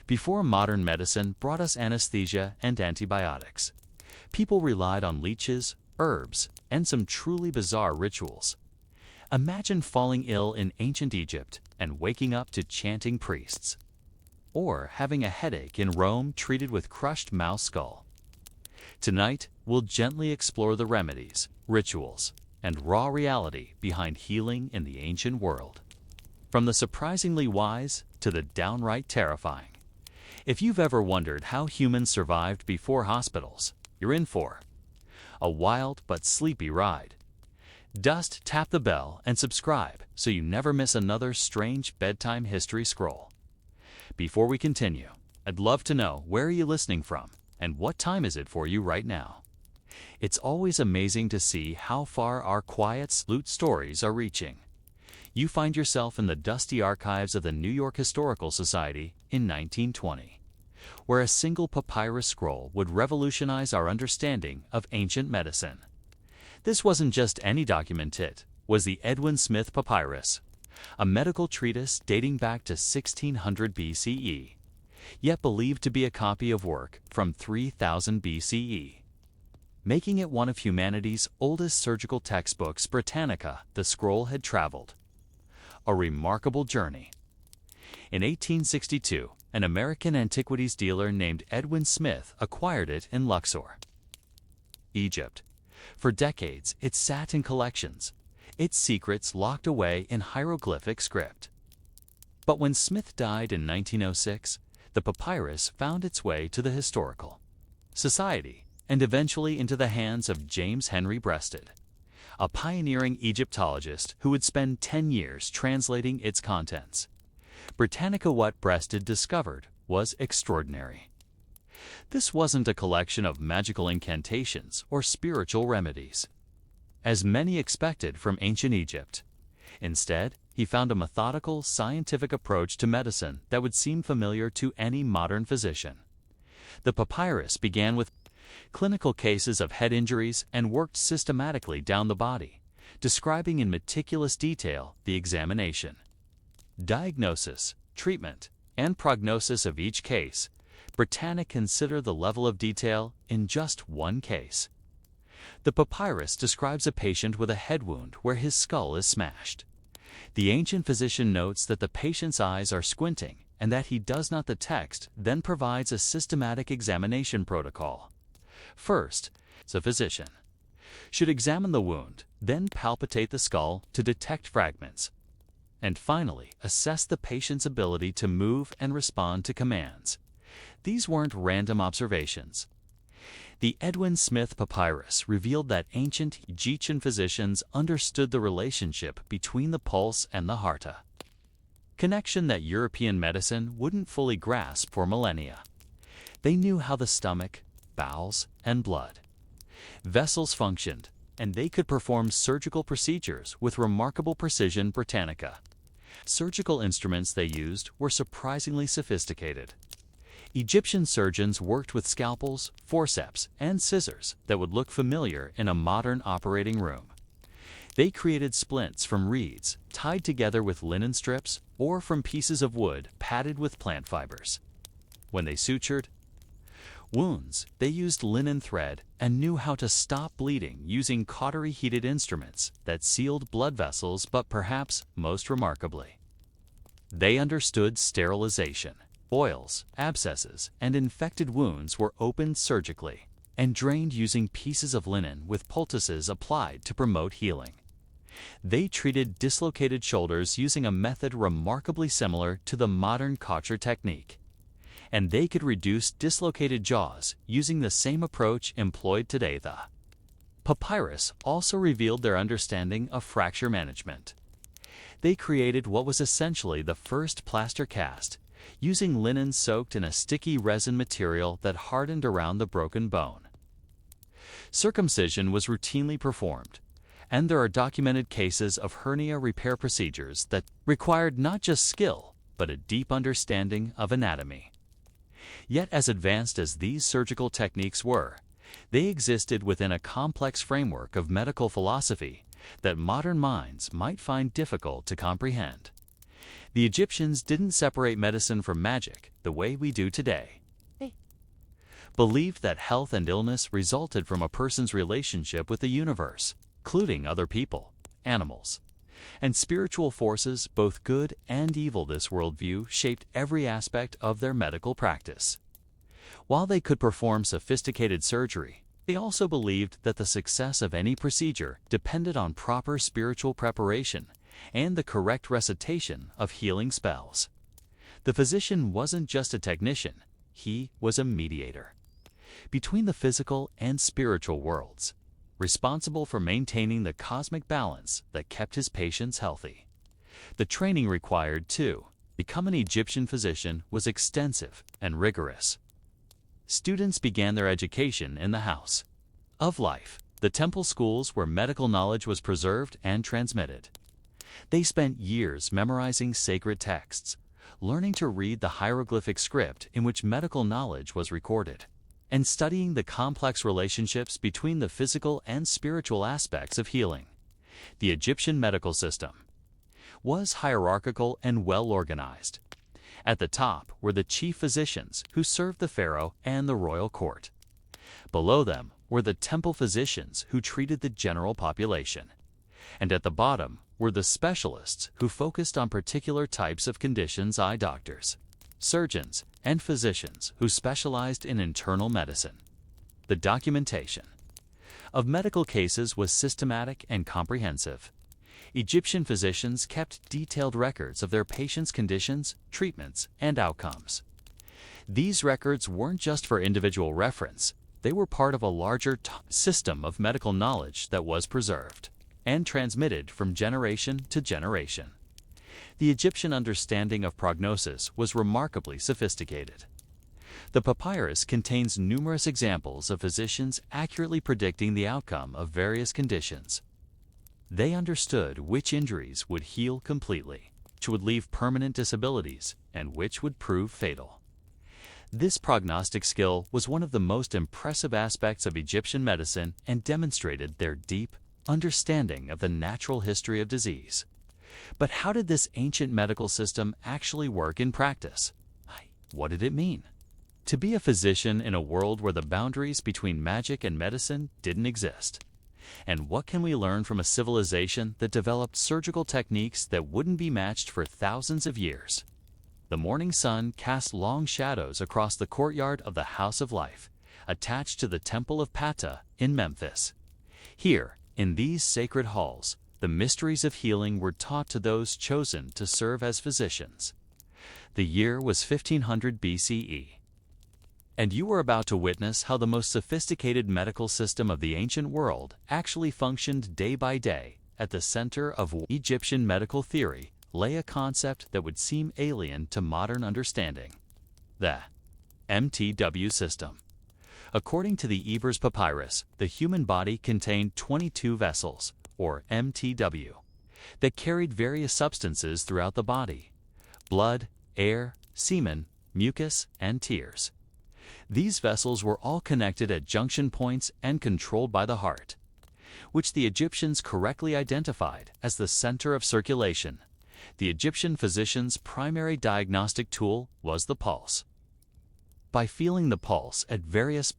Before modern medicine brought us anesthesia and antibiotics, people relied on leeches, herbs, and some truly bizarre rituals. Imagine falling ill in ancient Egypt and waking up to chanting priests, or having a headache in Rome treated with crushed mouse skull. Tonight, we'll gently explore the remedies, rituals, and raw reality behind healing in the ancient world. From the surprisingly wise to the downright terrifying. If you've ever wondered how humans survived before hospitals, you're in for a wild but sleepy ride. Tap the bell and subscribe so you never miss another strange bedtime history scroll. Before we continue, I'd love to know where are you listening from and what time is it for you right now. It's always amazing to see how far our quiet sleuth stories are reaching. You find yourself in the dusty archives of the New York Historical Society in 1920, where a single papyrus scroll would revolutionize our understanding of ancient medicine. This wasn't just any document, it was the Edwin Smith Papyrus, a medical treatise dating back to 1600 BCE, yet believed to be a copy of work from 3000 BCE. Making it one of humanity's oldest surgical textbooks, Britannica, the scroll had traveled a remarkable journey. In 1862, an American antiquities dealer named Edwin Smith acquired it in Luxor, Egypt. For decades, it sat in collections, its secrets locked away in hieroglyphic script. But when Smith died in 1906, the papyrus found its way to the Historical Society and eventually into the hands of James Henry Breasted, a pioneering Egyptologist who would spend 10 years translating its contents. Britannica. What Breasted discovered was extraordinary. This wasn't a collection of magical incantations or spiritual remedies, as many expected from ancient Egypt. Instead, he found a methodical, scientific approach to medicine that would seem familiar to any modern physician. The papyrus began with clinical cases of head injuries and worked systematically down the body, describing in meticulous detail the examination, diagnosis, treatment, and prognosis of each case. Britannica consider the level of detail in just one case. The papyrus describes a patient with a head wound where his skull is smashed. The ancient physician notes that the patient's eyes are squinting and that he does not. The text then provides a systematic examination protocol. First, the physician should examine the wound, then palpate the skull to detect fragments, and finally assess the patient's ability to move and respond to commands. These weren't random observations. The Edwin Smith Papyrus revealed that ancient Egyptian physicians understood the relationship between the pulse and the heart, a connection that European medicine wouldn't fully grasp for millennia. They knew how the stomach, bowels, and blood vessels functioned, and they could perform surgical procedures with remarkable precision. Britannica. Surgical instruments they used were surprisingly sophisticated. Egyptian surgeons worked with scalpels, forceps, and scissors that would look familiar in a modern operating room. They created splints from reeds tied together with linen strips or from pieces of wood padded with plant fibers. When they sutured wounds, they used linen thread and knew how to stop bleeding using cautery-heated instruments that sealed blood vessels. But perhaps most remarkably, they understood sterilization. Boils, abscesses, and infected wounds were opened surgically and drained using pieces of linen with poultices applied to promote healing. They treated dislocated shoulders using a method remarkably similar to the modern cautery technique, and they could reduce dislocated jaws using the same approach employed today. The papyrus also revealed their understanding of fracture management. They created what was essentially the first plaster cast, using linen soaked in a sticky resin material that hardened around the broken bone. Circumcision was routinely performed, and there are documented cases of hernia repair procedures that required not just skill, but a deep understanding of anatomy. Yet as advanced as these surgical techniques were, they existed within a complex framework of medical philosophy that modern minds might find difficult to comprehend. The Egyptians didn't separate medicine from magic the way we do today. Believed that health and illness resulted from a person's relationship with the universe, including other people, animals, and spiritual forces, both good and evil. This worldview shaped every aspect of their medical practice. While they could perform sophisticated surgery, they also believed that the success of any procedure depended on proper spiritual preparation and the correct recitation of healing spells. The physician wasn't just a technician, he was a mediator between the physical and spiritual worlds, responsible for maintaining the cosmic balance that kept his patients healthy. The training required to become an Egyptian physician was extensive and rigorous. Students began their education in the house of life, the temple schools where medical knowledge was preserved and transmitted. They spent years memorizing sacred texts, learning to read the hieroglyphic script in which medical knowledge was recorded, and studying the complex relationships between the physical and spiritual aspects of healing. The Egyptian medical system was hierarchical and well-organized. At the top were the chief physicians who served the pharaoh and the royal court. Below them were the temple physicians who treated the general population. And at the bottom were the specialists who focused on particular types of conditions: eye doctors, surgeons, and physicians who specialized in internal medicine. The documentation of medical cases was systematic and comprehensive. Egyptian physicians kept detailed records of their patients' conditions, treatments, and outcomes. These records weren't just for individual reference, they were part of a larger system of medical knowledge that was preserved and transmitted from generation to generation. The Egyptian understanding of prognosis was remarkably sophisticated. The papyrus contains numerous examples of physicians accurately predicting the outcome of various conditions. They understood which injuries would heal completely, which would leave permanent disabilities, and which would prove fatal. This prognostic skill was one of the most impressive aspects of Egyptian medicine and demonstrated their deep understanding of the natural history of disease. But how did this ancient medical system actually work in practice? What did it mean to be a physician in a world where the boundaries between magic and medicine didn't exist? And what can we learn from a civilization that developed surgical techniques that wouldn't be matched for thousands of years? The morning sun cast long shadows across the courtyard of the House of Life, attached to the Temple of Ptah in Memphis. Here, in these sacred halls, the mysteries of healing were taught to those chosen to serve as physicians. The year was 1500 BCE. And you are about to witness how the most sophisticated medical system of the ancient world actually functioned day by day. At the center of Egyptian medical theory lay a concept that would seem alien to modern understanding: the MTW system. According to the Ebers Papyrus, the human body contained 22 vessels, or MTW, that carried various substances throughout the body: blood, air, semen, mucus, and tears. These vessels were all connected at junction points and controlled by the heart, which the Egyptians correctly identified as the center of circulation. The Egyptian physician's primary diagnostic tool was the pulse. By feeling the pulse at various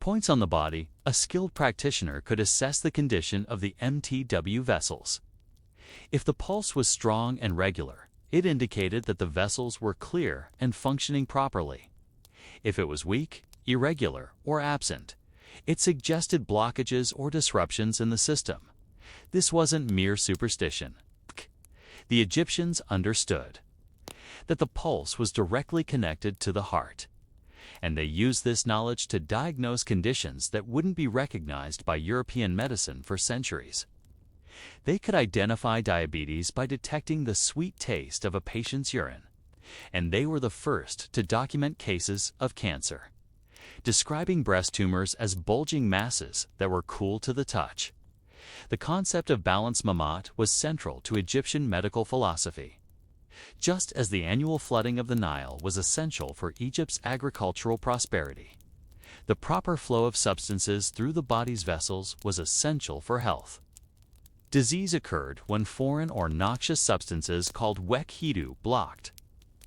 points on the body, a skilled practitioner could assess the condition of the MTW vessels. If the pulse was strong and regular, it indicated that the vessels were clear and functioning properly. If it was weak, irregular, or absent, it suggested blockages or disruptions in the system. This wasn't mere superstition. The Egyptians understood that the pulse was directly connected to the heart, and they used this knowledge to diagnose conditions that wouldn't be recognized by European medicine for centuries. They could identify diabetes by detecting the sweet taste of a patient's urine, and they were the first to document cases of cancer, describing breast tumors as bulging masses that were cool to the touch. The concept of balance mamat was central to Egyptian medical philosophy. Just as the annual flooding of the Nile was essential for Egypt's agricultural prosperity, the proper flow of substances through the body's vessels was essential for health. Disease occurred when foreign or noxious substances called wekhidu blocked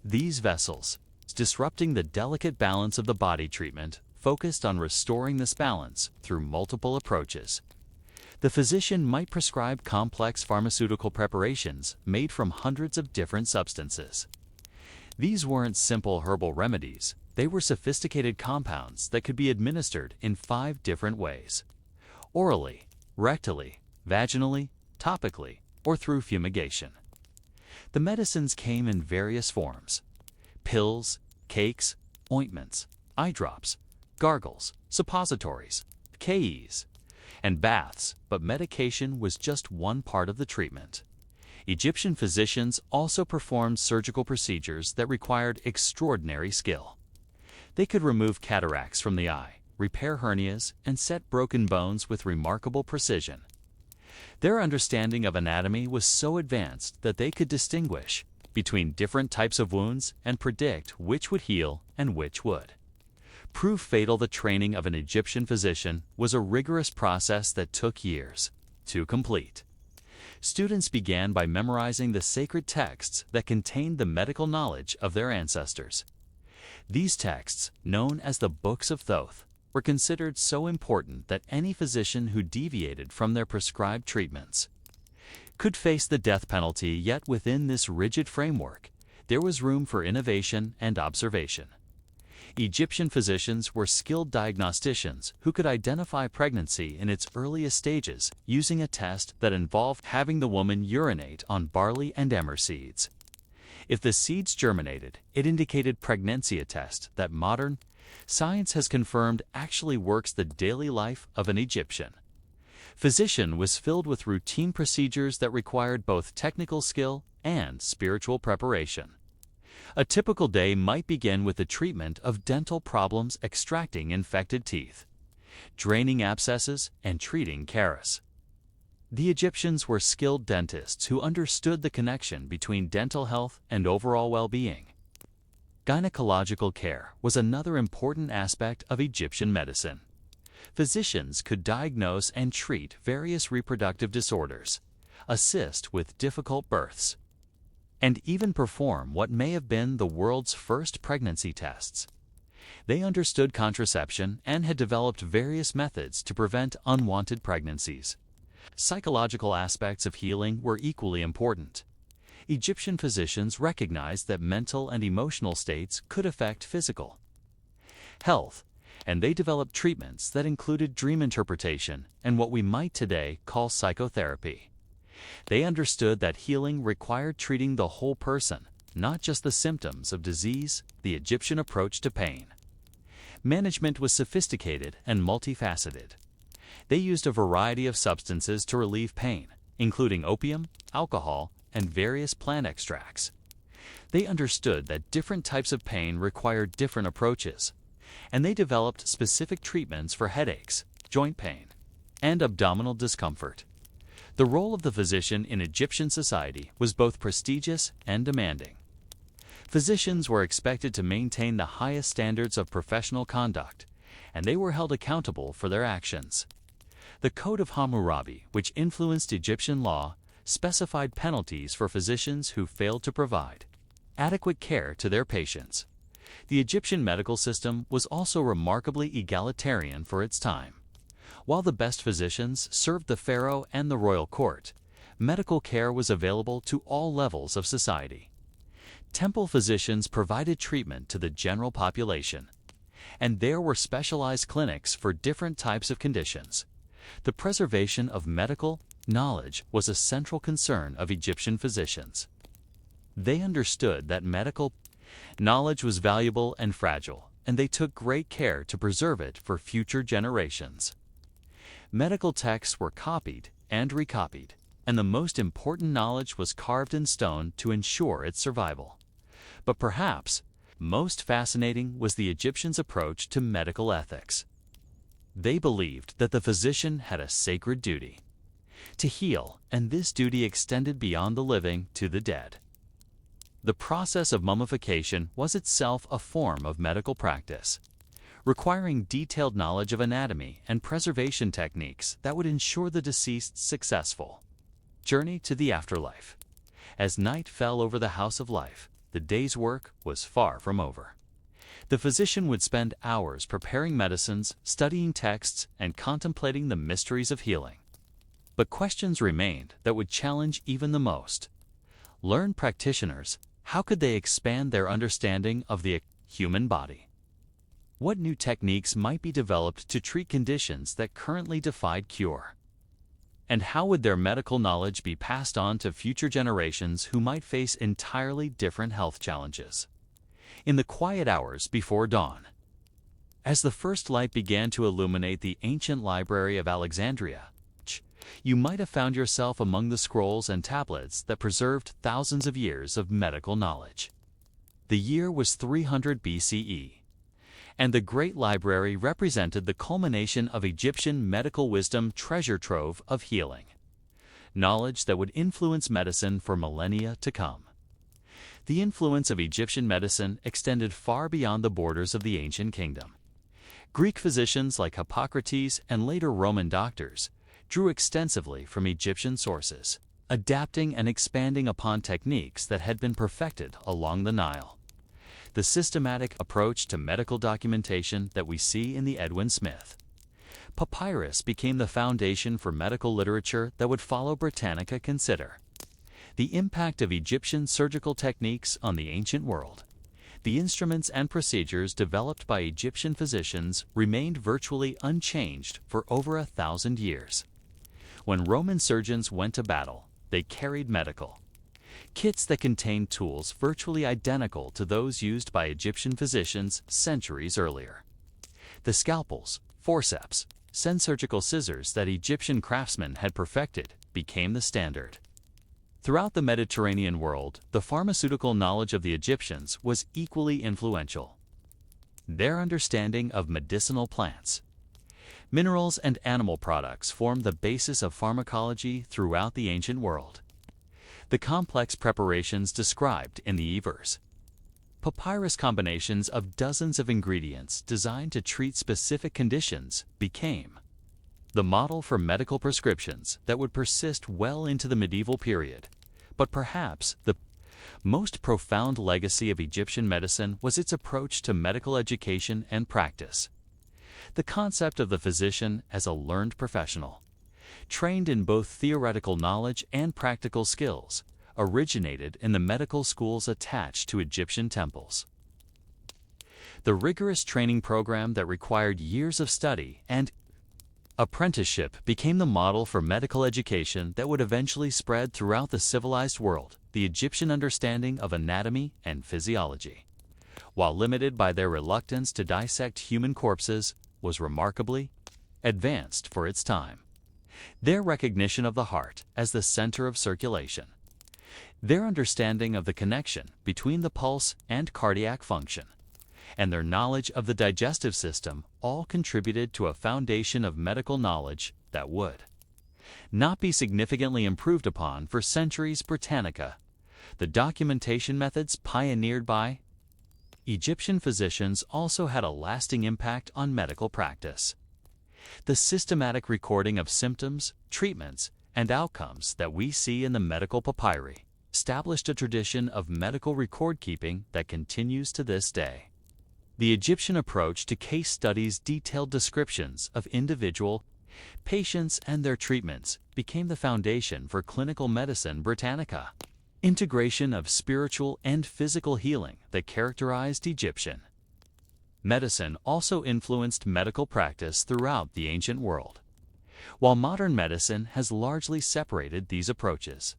these vessels, disrupting the delicate balance of the body. Treatment focused on restoring this balance through multiple approaches. The physician might prescribe complex pharmaceutical preparations made from hundreds of different substances. These weren't simple herbal remedies, they were sophisticated compounds that could be administered in 5 different ways: orally, rectally, vaginally, topically, or through fumigation. The medicines came in various forms: pills, cakes, ointments, eye drops, gargles, suppositories, KEs, and baths, but medication was just one part of the treatment. Egyptian physicians also performed surgical procedures that required extraordinary skill. They could remove cataracts from the eye, repair hernias, and set broken bones with remarkable precision. Their understanding of anatomy was so advanced that they could distinguish between different types of wounds and predict which would heal and which would. Proof fatal: the training of an Egyptian physician was a rigorous process that took years to complete. Students began by memorizing the sacred texts that contained the medical knowledge of their ancestors. These texts, known as the Books of Thoth, were considered so important that any physician who deviated from their prescribed treatments could face the death penalty. Yet within this rigid framework, there was room for innovation and observation. Egyptian physicians were skilled diagnosticians who could identify pregnancy in its earliest stages using a test that involved having the woman urinate on barley and emmer seeds. If the seeds germinated, it indicated pregnancy, a test that modern science has confirmed actually works the daily life of an Egyptian physician was filled with routine procedures that required both technical skill and spiritual preparation. A typical day might begin with the treatment of dental problems, extracting infected teeth, draining abscesses, and treating caries. The Egyptians were skilled dentists who understood the connection between dental health and overall well-being. Gynecological care was another important aspect of Egyptian medicine. Physicians could diagnose and treat various reproductive disorders, assist with difficult births, and even perform what may have been the world's first pregnancy tests. They understood contraception and had developed various methods to prevent unwanted pregnancies. Psychological aspects of healing were equally important. Egyptian physicians recognized that mental and emotional states could affect physical health, and they developed treatments that included dream interpretation and what we might today call psychotherapy. They understood that healing required treating the whole person, not just the symptoms of disease. The Egyptian approach to pain management was sophisticated and multifaceted. They used a variety of substances to relieve pain, including opium, alcohol, and various plant extracts. They understood that different types of pain required different approaches, and they developed specific treatments for headaches, joint pain, and abdominal discomfort. The role of the physician in Egyptian society was both prestigious and demanding. Physicians were expected to maintain the highest standards of professional conduct, and they were held accountable for their actions. The Code of Hammurabi, which influenced Egyptian law, specified penalties for physicians who failed to provide adequate care to their patients. The Egyptian medical system was also remarkably egalitarian for its time. While the best physicians served the pharaoh and the royal court, medical care was available to all levels of society. Temple physicians provided treatment to the general population, and there were specialized clinics for different types of conditions. The preservation of medical knowledge was a central concern of Egyptian physicians. They understood that medical knowledge was valuable and fragile, and they took great care to preserve it for future generations. Medical texts were copied and recopied, and the most important knowledge was carved in stone to ensure its survival. But perhaps most fascinating was the Egyptians' approach to medical ethics. They believed that the physician had a sacred duty to heal, and this duty extended beyond the living to the dead. The process of mummification was itself a form of medical practice, requiring detailed knowledge of anatomy and preservation techniques that would ensure the deceased's successful journey to the afterlife. As night fell over the house of life, the day's work was far from over. The physician would spend hours preparing medicines, studying texts, and contemplating the mysteries of healing. But questions remained that would challenge even the most. Learned practitioners, how could they expand their understanding of the human body? What new techniques might be developed to treat conditions that currently defied cure? And how would their medical knowledge be passed on to future generations who might face entirely different health challenges? In the quiet hours before dawn, as the first light began to illuminate the ancient library of Alexandria, you might have found yourself among the scrolls and tablets that preserved thousands of years of medical knowledge. The year was 300 BCE, and the Great Library represented the culmination of Egyptian medical wisdom treasure trove of healing, knowledge that would influence medicine for millennia to come. The influence of Egyptian medicine extended far beyond the borders of the ancient kingdom. Greek physicians like Hippocrates and later Roman doctors drew extensively from Egyptian sources, adapting and expanding upon techniques that had been perfected along the Nile. The systematic approach to medical documentation that we see in the Edwin Smith papyrus became the foundation for medical literature that would follow Britannica consider. The impact of Egyptian surgical techniques on the ancient world. The instruments and procedures developed by Egyptian physicians remained virtually unchanged for over 1,000 years. When Roman surgeons went to battle, they carried medical kits that contained tools virtually identical to those used by Egyptian physicians centuries earlier. The scalpels, forceps, and surgical scissors that Egyptian craftsmen had perfected became the standard. Throughout the Mediterranean world, the pharmaceutical knowledge of the Egyptians was equally influential. Their understanding of medicinal plants, minerals, and animal products formed the basis of pharmacology throughout the ancient world. The complex preparations described in the Evers papyrus combinations of dozens of ingredients designed to treat specific conditions became the model for medical prescriptions that would persist well into the medieval period. But perhaps the most profound legacy of Egyptian medicine was its approach to medical education and practice. The concept of the physician as a learned professional, trained in both theoretical knowledge and practical skills, originated in the medical schools attached to Egyptian temples. The rigorous training program that required years of study and apprenticeship became the model for medical education that would eventually spread throughout the civilized world. The Egyptian understanding of anatomy and physiology, while limited by their reluctance to dissect human corpses, was remarkably advanced for its time. Their recognition of the heart as the center of circulation, their understanding of the connection between the pulse and cardiac function, and their knowledge of the digestive system all contributed to a foundation of medical knowledge that would not be significantly improved upon for centuries. Britannica, the documentation methods pioneered by Egyptian physicians also had a lasting impact on medical practice. The systematic recording of symptoms, treatments, and outcomes that we see in the medical papyri established a tradition of medical record-keeping that continues to this day. The Egyptian approach to case studies, detailed descriptions of individual patients and their treatments became the foundation for clinical medicine. Britannica, integration of spiritual and physical healing that characterized Egyptian medicine also influenced medical practice throughout the ancient world. While modern medicine has largely separated these approaches,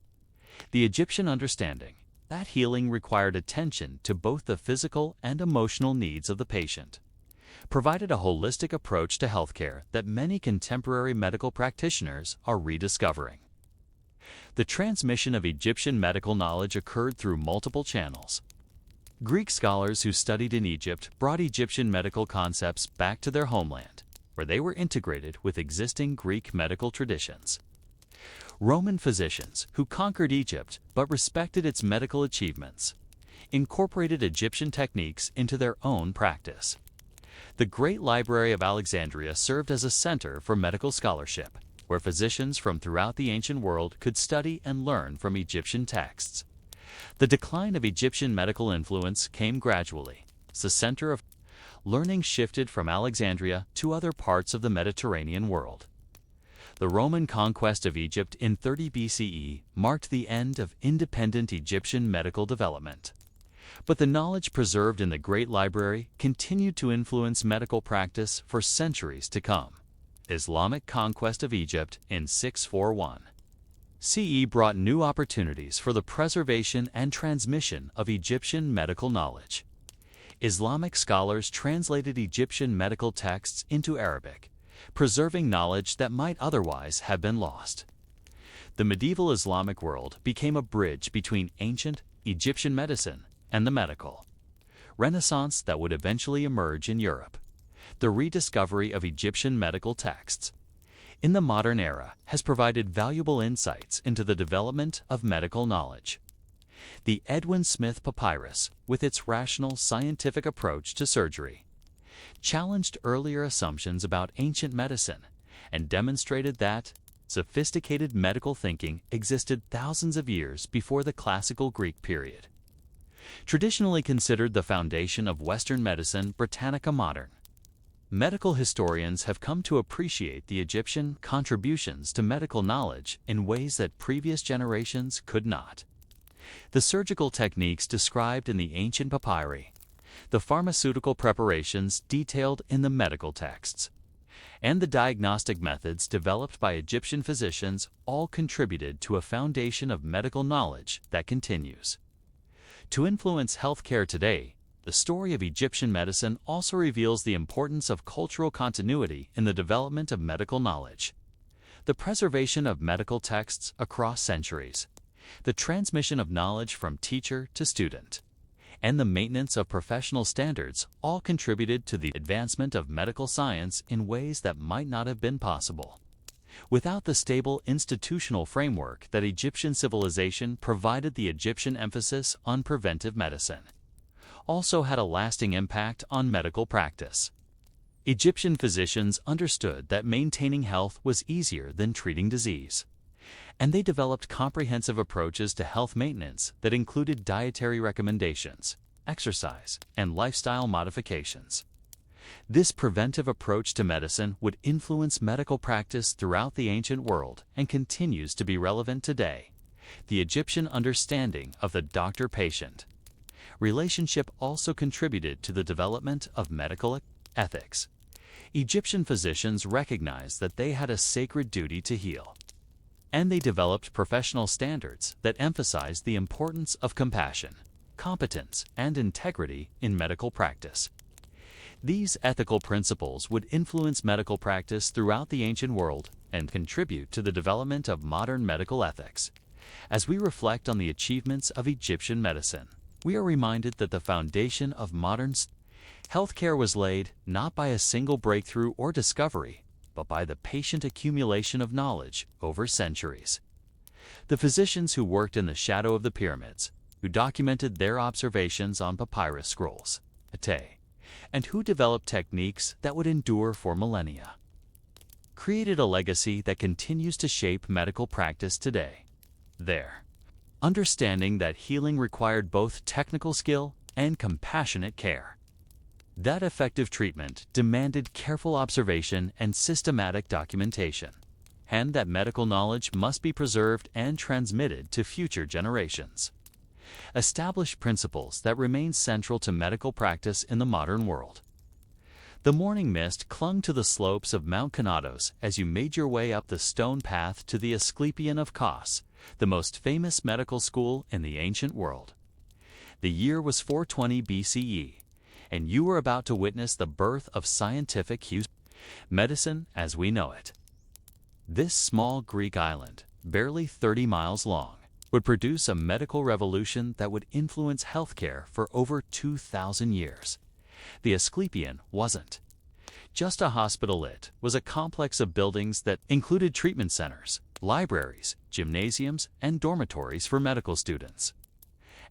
the Egyptian understanding that healing required attention to both the physical and emotional needs of the patient provided a holistic approach to healthcare that many contemporary medical practitioners are rediscovering. The transmission of Egyptian medical knowledge occurred through multiple channels. Greek scholars who studied in Egypt brought Egyptian medical concepts back to their homeland, where they were integrated with existing Greek medical traditions. Roman physicians who conquered Egypt but respected its medical achievements incorporated Egyptian techniques into their own practice. The Great Library of Alexandria served as a center for medical scholarship, where physicians from throughout the ancient world could study and learn from Egyptian texts. The decline of Egyptian medical influence came gradually. The center of learning shifted from Alexandria to other parts of the Mediterranean world. The Roman conquest of Egypt in 30 BCE marked the end of independent Egyptian medical development. But the knowledge preserved in the Great Library continued to influence medical practice for centuries to come. Islamic conquest of Egypt in 641 CE brought new opportunities for the preservation and transmission of Egyptian medical knowledge. Islamic scholars translated Egyptian medical texts into Arabic, preserving knowledge that might otherwise have been lost. The medieval Islamic world became a bridge between ancient Egyptian medicine and the medical Renaissance that would eventually emerge in Europe. The rediscovery of Egyptian medical texts in the modern era has provided valuable insights into the development of medical knowledge. The Edwin Smith Papyrus, with its rational scientific approach to surgery, challenged earlier assumptions about ancient medicine and demonstrated that sophisticated medical thinking existed thousands of years before the classical Greek period. Traditionally considered the foundation of Western medicine, Britannica Modern, medical historians have come to appreciate the Egyptian contributions to medical knowledge in ways that previous generations could not. The surgical techniques described in the ancient papyri, the pharmaceutical preparations detailed in the medical texts, and the diagnostic methods developed by Egyptian physicians all contributed to a foundation of medical knowledge that continues to influence healthcare today. The story of Egyptian medicine also reveals the importance of cultural continuity in the development of medical knowledge. The preservation of medical texts across centuries, the transmission of knowledge from teacher to student, and the maintenance of professional standards all contributed to the advancement of medical science in ways that might not have been possible without the stable institutional framework that Egyptian civilization provided. The Egyptian emphasis on preventive medicine also had a lasting impact on medical practice. Egyptian physicians understood that maintaining health was easier than treating disease, and they developed comprehensive approaches to health maintenance that included dietary recommendations, exercise, and lifestyle modifications. This preventive approach to medicine would influence medical practice throughout the ancient world and continues to be relevant today. The Egyptian understanding of the doctor-patient relationship also contributed to the development of medical ethics. Egyptian physicians recognized that they had a sacred duty to heal, and they developed professional standards that emphasized the importance of compassion, competence, and integrity in medical practice. These ethical principles would influence medical practice throughout the ancient world and contribute to the development of modern medical ethics. As we reflect on the achievements of Egyptian medicine, we are reminded that the foundation of modern healthcare was laid not by a single breakthrough or discovery, but by the patient accumulation of knowledge over centuries. The physicians who worked in the shadow of the pyramids, who documented their observations on papyrus scrolls, and who developed techniques that would endure for millennia, created a legacy that continues to shape medical practice today. Their understanding that healing required both technical skill and compassionate care, that effective treatment demanded careful observation and systematic documentation, and that medical knowledge must be preserved and transmitted to future generations, established principles that remain central to medical practice in the modern world. The morning mist clung to the slopes of Mount Kanados as you made your way up the stone path to the Asclepion of Kos, the most famous medical school in the ancient world. The year was 420 BCE, and you were about to witness the birth of scientific medicine as we know it. This small Greek island, barely 30 miles long, would produce a medical revolution that would influence healthcare for over 2,000 years. The Asclepion wasn't just a hospital, it was a complex of buildings that included treatment centers, libraries, gymnasiums, and dormitories for medical students.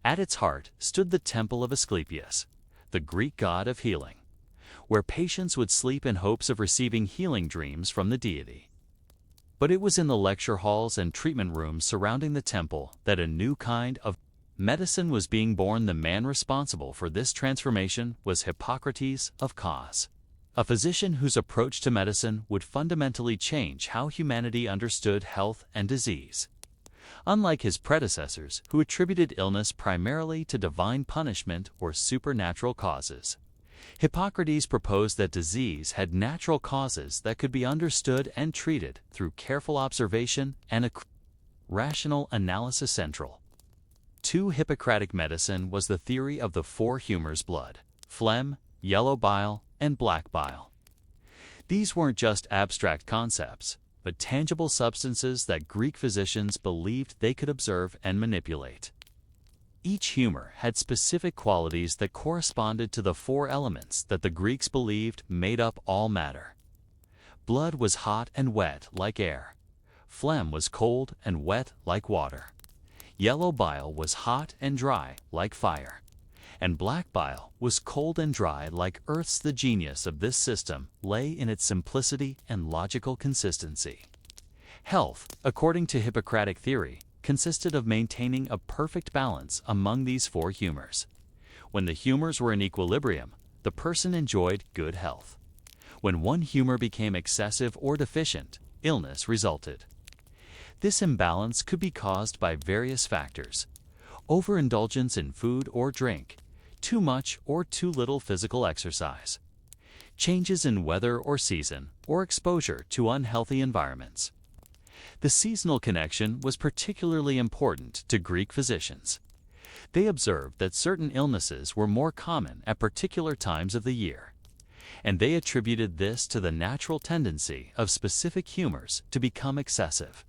At its heart stood the Temple of Asclepius, the Greek god of healing, where patients would sleep in hopes of receiving healing dreams from the deity. But it was in the lecture halls and treatment rooms surrounding the temple that a new kind of medicine was being born. The man responsible for this transformation was Hippocrates of Cos, a physician whose approach to medicine would fundamentally change how humanity understood health and disease. Unlike his predecessors, who attributed illness primarily to divine punishment or supernatural causes, Hippocrates proposed that disease had natural causes that could be understood and treated through careful observation and a rational analysis. Central to Hippocratic medicine was the theory of the four humors: blood, phlegm, yellow bile, and black bile. These weren't just abstract concepts, but tangible substances that Greek physicians believed they could observe and manipulate. Each humor had specific qualities that corresponded to the four elements that the Greeks believed made up all matter. Blood was hot and wet like air. Phlegm was cold and wet like water. Yellow bile was hot and dry like fire. And black bile was cold and dry like earth's. The genius of this system lay in its simplicity and logical consistency. Health, according to Hippocratic theory, consisted of maintaining a perfect balance among these four humors. When the humors were in equilibrium, the person enjoyed good health. When one humor became excessive or deficient, illness resulted. This imbalance could be caused by various factors: overindulgence in food or drink, too much or too little physical exercise, changes in weather or season, or exposure to unhealthy environments. The seasonal connection was particularly important to Greek physicians. They observed that certain illnesses were more common at particular times of the year, and they attributed this to the natural tendency of specific humors to become excessive.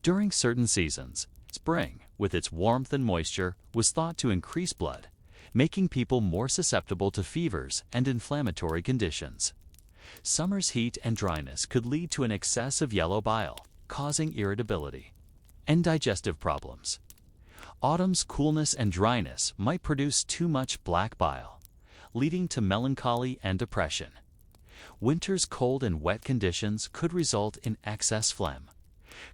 During certain seasons, spring, with its warmth and moisture, was thought to increase blood, making people more susceptible to fevers and inflammatory conditions. Summer's heat and dryness could lead to an excess of yellow bile, causing irritability and digestive problems. Autumn's coolness and dryness might produce too much black bile, leading to melancholy and depression. Winter's cold and wet conditions could result in excess phlegm,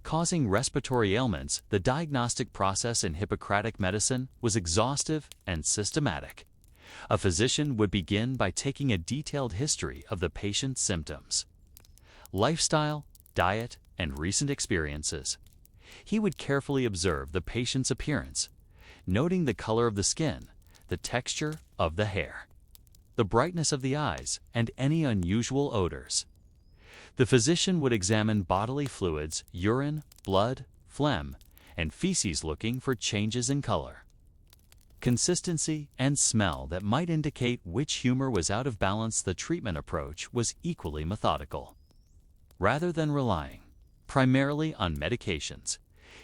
causing respiratory ailments. The diagnostic process in Hippocratic medicine was exhaustive and systematic. A physician would begin by taking a detailed history of the patient's symptoms, lifestyle, diet, and recent experiences. He would carefully observe the patient's appearance, noting the color of the skin, the texture of the hair, the brightness of the eyes, and any unusual odors. The physician would examine bodily fluids, urine, blood, phlegm, and feces, looking for changes in color, consistency, and smell that might indicate which humor was out of balance. The treatment approach was equally methodical. Rather than relying primarily on medications,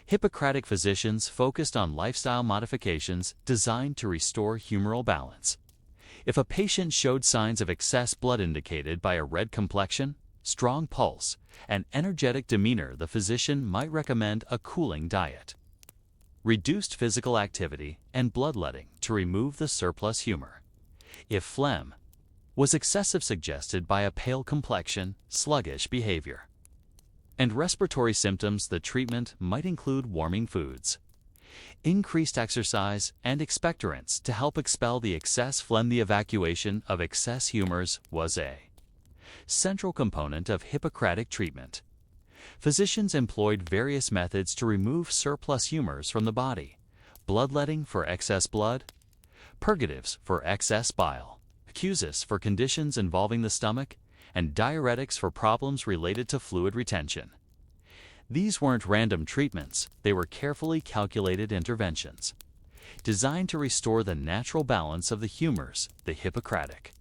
Hippocratic physicians focused on lifestyle modifications designed to restore humoral balance. If a patient showed signs of excess blood indicated by a red complexion, strong pulse, and energetic demeanor, the physician might recommend a cooling diet, reduced physical activity, and bloodletting to remove the surplus humor. If phlegm was excessive, suggested by a pale complexion, sluggish behavior, and respiratory symptoms, the treatment might include warming foods, increased exercise, and expectorants to help expel the excess phlegm. The evacuation of excess humors was a central component of Hippocratic treatment. Physicians employed various methods to remove surplus humors from the body: bloodletting for excess blood, purgatives for excess bile, exusis for conditions involving the stomach, and diuretics for problems related to fluid retention. These weren't random treatments, they were carefully calculated interventions, designed to restore the natural balance of the humors. The Hippocratic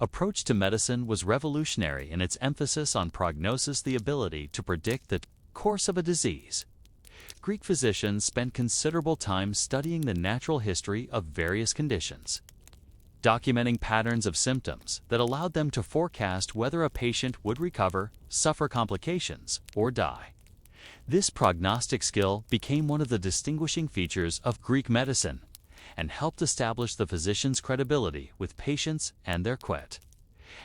approach to medicine was revolutionary in its emphasis on prognosis, the ability to predict the course of a disease. Greek physicians spent considerable time studying the natural history of various conditions, documenting patterns of symptoms that allowed them to forecast whether a patient would recover, suffer complications, or die. This prognostic skill became one of the distinguishing features of Greek medicine and helped establish the physician's credibility with patients and their quet.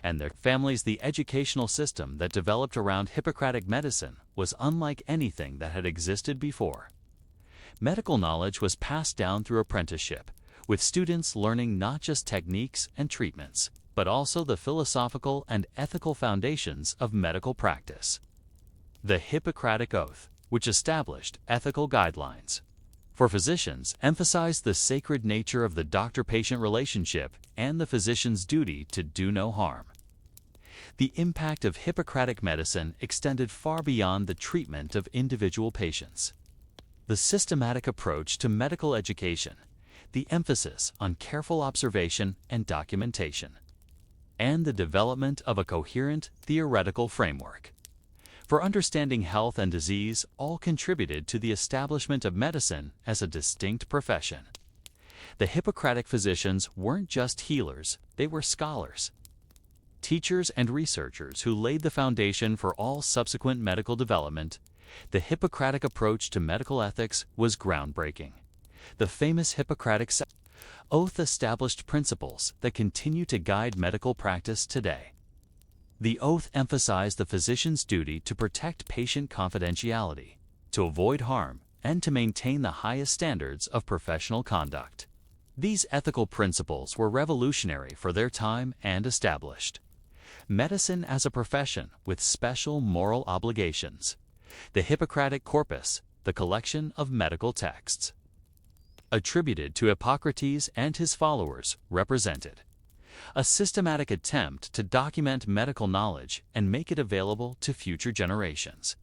and their families. The educational system that developed around Hippocratic medicine was unlike anything that had existed before. Medical knowledge was passed down through apprenticeship, with students learning not just techniques and treatments, but also the philosophical and ethical foundations of medical practice. The Hippocratic Oath, which established ethical guidelines for physicians, emphasized the sacred nature of the doctor-patient relationship and the physician's duty to do no harm. The impact of Hippocratic medicine extended far beyond the treatment of individual patients. The systematic approach to medical education, the emphasis on careful observation and documentation, and the development of a coherent theoretical framework for understanding health and disease all contributed to the establishment of medicine as a distinct profession. The Hippocratic physicians weren't just healers, they were scholars, teachers and researchers who laid the foundation for all subsequent medical development. The Hippocratic approach to medical ethics was groundbreaking. The famous Hippocratic Oath established principles that continue to guide medical practice today. The oath emphasized the physician's duty to protect patient confidentiality, to avoid harm, and to maintain the highest standards of professional conduct. These ethical principles were revolutionary for their time and established medicine as a profession with special moral obligations. The Hippocratic Corpus, the collection of medical texts attributed to Hippocrates and his followers, represented a systematic attempt to document medical knowledge and make it available to future generations.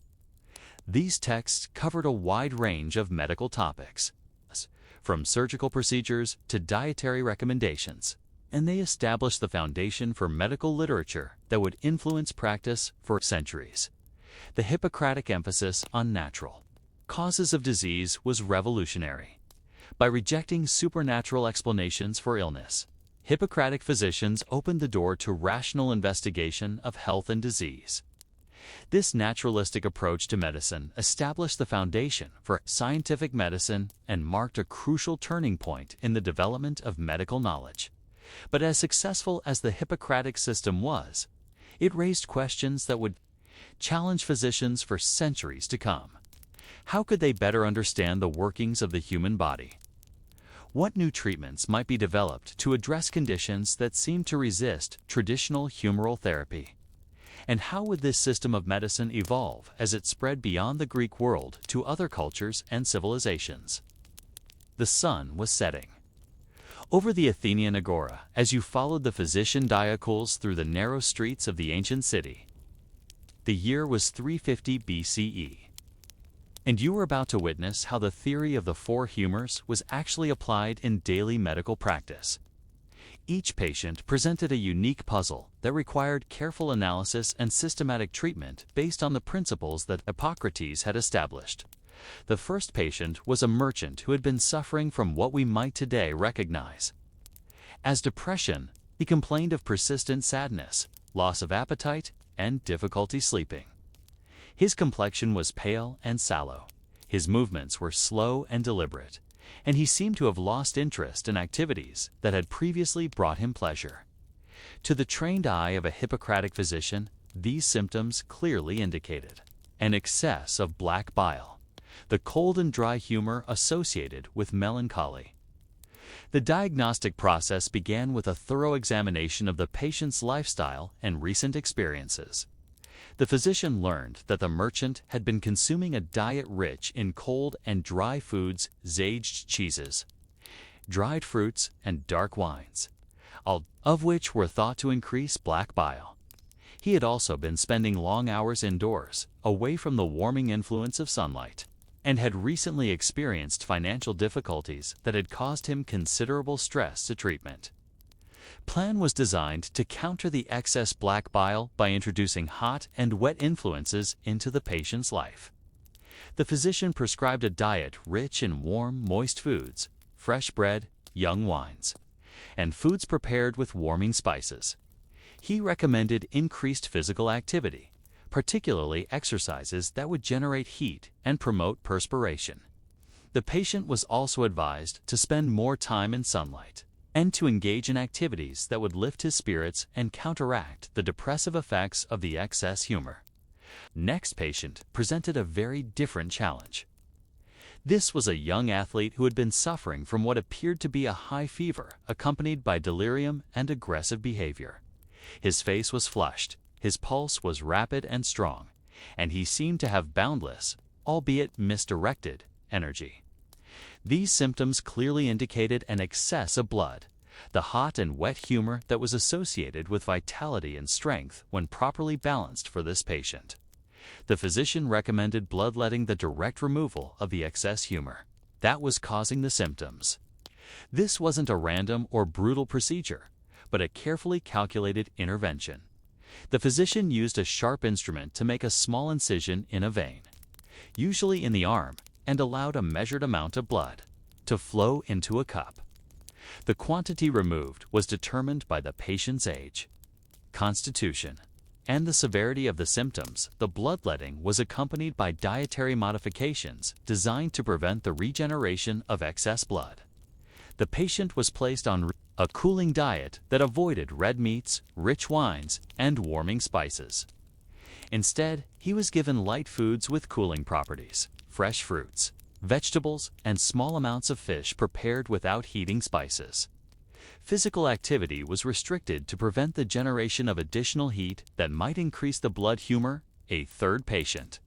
These texts covered a wide range of medical topics, from surgical procedures to dietary recommendations, and they established the foundation for medical literature that would influence practice for centuries. The Hippocratic emphasis on natural causes of disease was revolutionary. By rejecting supernatural explanations for illness, Hippocratic physicians opened the door to rational investigation of health and disease. This naturalistic approach to medicine established the foundation for scientific medicine and marked a crucial turning point in the development of medical knowledge. But as successful as the Hippocratic system was, it raised questions that would challenge physicians for centuries to come. How could they better understand the workings of the human body? What new treatments might be developed to address conditions that seem to resist traditional humoral therapy? And how would this system of medicine evolve as it spread beyond the Greek world to other cultures and civilizations? The sun was setting over the Athenian agora as you followed the physician Diacoles through the narrow streets of the ancient city. The year was 350 BCE. And you were about to witness how the theory of the four humors was actually applied in daily medical practice. Each patient presented a unique puzzle that required careful analysis and systematic treatment based on the principles that Hippocrates had established. The first patient was a merchant who had been suffering from what we might today recognize as depression. He complained of persistent sadness, loss of appetite, and difficulty sleeping. His complexion was pale and sallow, his movements were slow and deliberate, and he seemed to have lost interest in activities that had previously brought him pleasure. To the trained eye of a Hippocratic physician, these symptoms clearly indicated an excess of black bile, the cold and dry humor associated with melancholy. The diagnostic process began with a thorough examination of the patient's lifestyle and recent experiences. The physician learned that the merchant had been consuming a diet rich in cold and dry foods, aged cheeses, dried fruits, and dark wines, all of which were thought to increase black bile. He had also been spending long hours indoors, away from the warming influence of sunlight, and had recently experienced financial difficulties that had caused him considerable stress to treatment. Plan was designed to counter the excess black bile by introducing hot and wet influences into the patient's life. The physician prescribed a diet rich in warm, moist foods, fresh bread, young wines, and foods prepared with warming spices. He recommended increased physical activity, particularly exercises that would generate heat and promote perspiration. The patient was also advised to spend more time in sunlight and to engage in activities that would lift his spirits and counteract the depressive effects of the excess humor. Next patient presented a very different challenge. This was a young athlete who had been suffering from what appeared to be a high fever accompanied by delirium and aggressive behavior. His face was flushed, his pulse was rapid and strong, and he seemed to have boundless, albeit misdirected, energy. These symptoms clearly indicated an excess of blood, the hot and wet humor that was associated with vitality and strength when properly balanced for this patient. The physician recommended bloodletting, the direct removal of the excess humor that was causing the symptoms. This wasn't a random or brutal procedure, but a carefully calculated intervention. The physician used a sharp instrument to make a small incision in a vein, usually in the arm, and allowed a measured amount of blood to flow into a cup. The quantity removed was determined by the patient's age, constitution, and the severity of the symptoms. The bloodletting was accompanied by dietary modifications designed to prevent the regeneration of excess blood. The patient was placed on a cooling diet that avoided red meats, rich wines, and warming spices. Instead, he was given light foods with cooling properties, fresh fruits, vegetables, and small amounts of fish prepared without heating spices. Physical activity was restricted to prevent the generation of additional heat that might increase the blood humor. A third patient,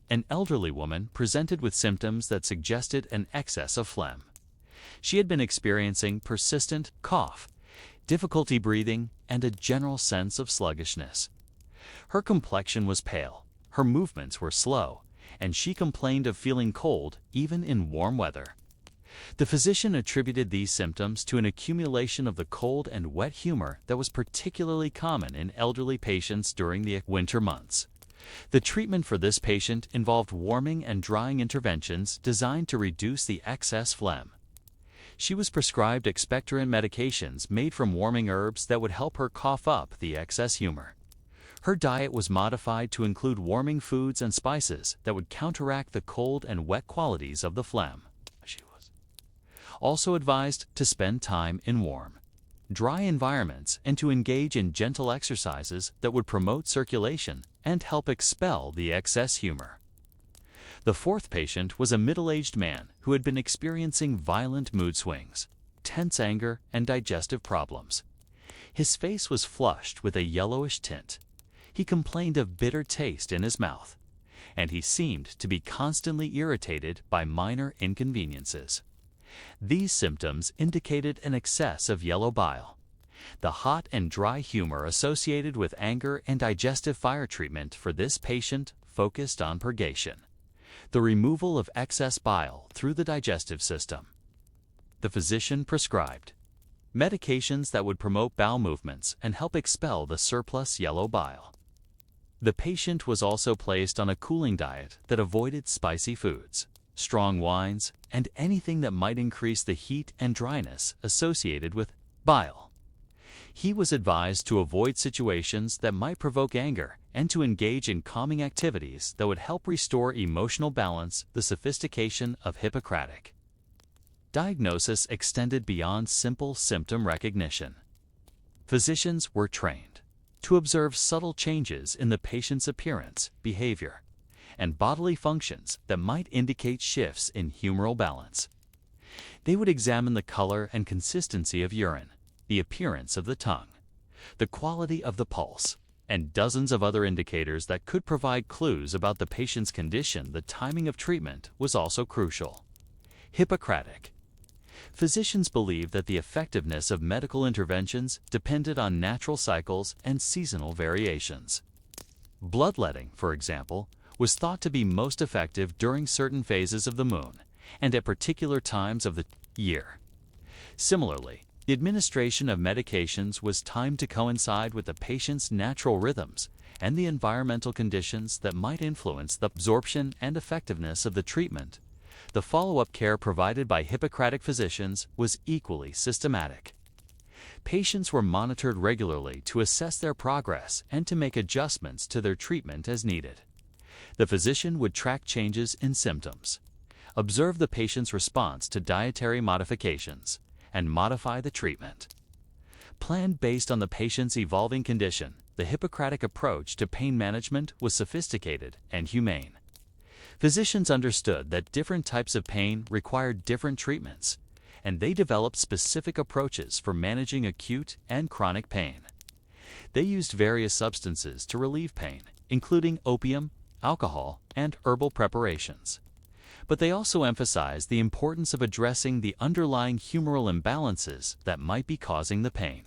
an elderly woman, presented with symptoms that suggested an excess of phlegm. She had been experiencing persistent cough, difficulty breathing, and a general sense of sluggishness. Her complexion was pale, her movements were slow, and she complained of feeling cold even in warm weather. The physician attributed these symptoms to an accumulation of the cold and wet humor that was particularly common in elderly patients during the winter months. The treatment for this patient involved warming and drying interventions designed to reduce the excess phlegm. She was prescribed expectorant medications made from warming herbs that would help her cough up the excess humor. Her diet was modified to include warming foods and spices that would counteract the cold and wet qualities of the phlegm. She was also advised to spend time in warm, dry environments and to engage in gentle exercises that would promote circulation and help expel the excess humor. The fourth patient was a middle-aged man who had been experiencing violent mood swings, tense anger, and digestive problems. His face was flushed with a yellowish tint. He complained of bitter taste in his mouth, and he seemed to be constantly irritated by minor inconveniences. These symptoms indicated an excess of yellow bile. The hot and dry humor associated with anger and digestive fire treatment for this patient focused on purgation, the removal of excess bile through the digestive system. The physician prescribed medications that would promote bowel movements and help expel the surplus yellow bile. The patient was also placed on a cooling diet that avoided spicy foods, strong wines, and anything that might increase the heat and dryness associated with bile. He was advised to avoid situations that might provoke anger and to engage in calming activities that would help restore emotional balance. The sophistication of Hippocratic diagnosis extended beyond simple symptom recognition. Physicians were trained to observe subtle changes in the patient's appearance, behavior, and bodily functions that might indicate shifts in humoral balance. They would examine the color and consistency of urine, the appearance of the tongue, the quality of the pulse, and dozens of other indicators that could provide clues about the patient's condition. The timing of treatment was also crucial. Hippocratic physicians believed that the effectiveness of medical interventions depended on natural cycles and seasonal variations. Bloodletting, for example, was thought to be most effective during certain phases of the moon and at particular times of the year. Similarly, the administration of medications was timed to coincide with the patient's natural rhythms and the environmental conditions that might influence the absorption and effectiveness of the treatment. The follow-up care provided by Hippocratic physicians was equally systematic. Patients were monitored regularly to assess their progress and to make adjustments to their treatment as needed. The physician would track changes in symptoms, observe the patient's response to dietary modifications, and modify the treatment. Planned based on the patient's evolving condition, the Hippocratic approach to pain management was sophisticated and humane. Physicians understood that different types of pain required different treatments, and they developed specific approaches for managing acute and chronic pain. They used various substances to relieve pain, including opium, alcohol, and herbal preparations. But they also emphasized the importance of addressing the underlying humoral imbalances that might be causing the pain.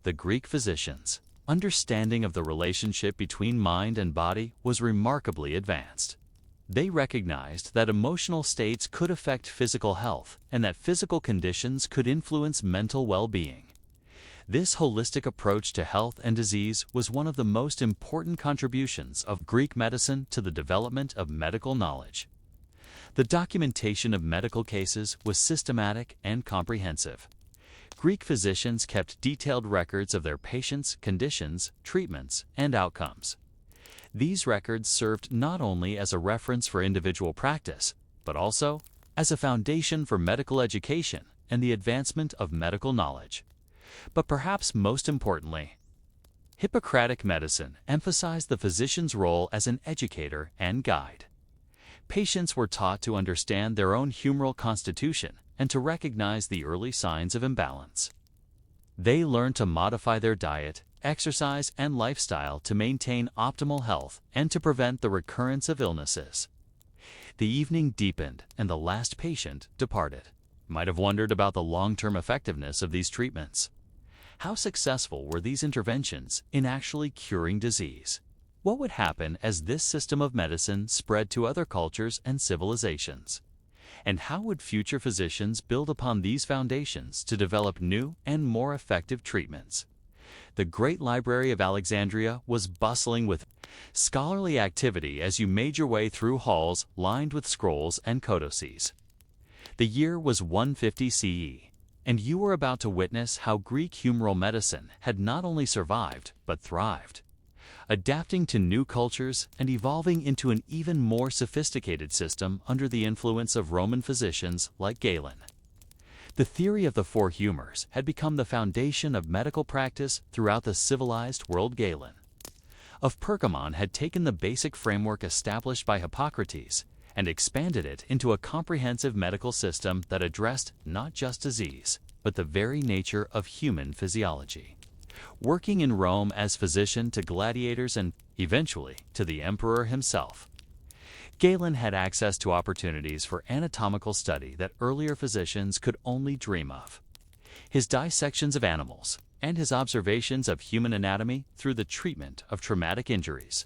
The Greek physicians' understanding of the relationship between mind and body was remarkably advanced. They recognized that emotional states could affect physical health and that physical conditions could influence mental well-being. This holistic approach to health and disease was one of the most important contributions of Greek medicine to the development of medical knowledge. The documentation of medical cases was systematic and comprehensive. Greek physicians kept detailed records of their patients' conditions, treatments, and outcomes. These records served not only as a reference for individual practice, but also as a foundation for medical education and the advancement of medical knowledge. But perhaps most importantly, Hippocratic medicine emphasized the physician's role as an educator and guide. Patients were taught to understand their own humoral constitution and to recognize the early signs of imbalance. They learned to modify their diet, exercise, and lifestyle to maintain optimal health and to prevent the recurrence of illnesses. The evening deepened and the last patient departed. You might have wondered about the long-term effectiveness of these treatments. How successful were these interventions in actually curing disease? What would happen as this system of medicine spread to other cultures and civilizations? And how would future physicians build upon these foundations to develop new and more effective treatments? The Great Library of Alexandria was bustling with scholarly activity as you made your way through halls lined with scrolls and codices. The year was 150 CE, and you were about to witness how Greek humoral medicine had not only survived but thrived, adapting to new cultures and evolving into an even more sophisticated system under the influence of Roman physicians like Galen. The theory of the four humors had become the foundation of medical practice throughout the civilized world. Galen of Pergamon had taken the basic framework established by Hippocrates and expanded it into a comprehensive medical system that addressed not just disease, but the very nature of human physiology. Working in Rome as physician to gladiators and, eventually, to the emperor himself, Galen had access to opportunities for anatomical study that earlier physicians could only dream of. His dissections of animals and his observations of human anatomy through the treatment of traumatic injuries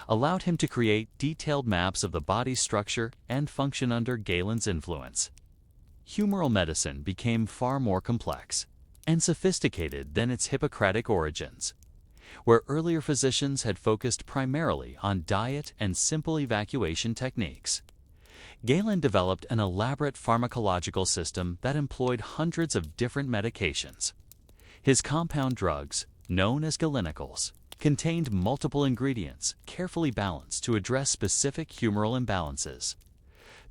allowed him to create detailed maps of the body's structure and function under Galen's influence. Humoral medicine became far more complex and sophisticated than its Hippocratic origins. Where earlier physicians had focused primarily on diet and simple evacuation techniques, Galen developed an elaborate pharmacological system that employed hundreds of different medications. His compound drugs, known as galenicals, contained multiple ingredients carefully balanced to address specific humoral imbalances.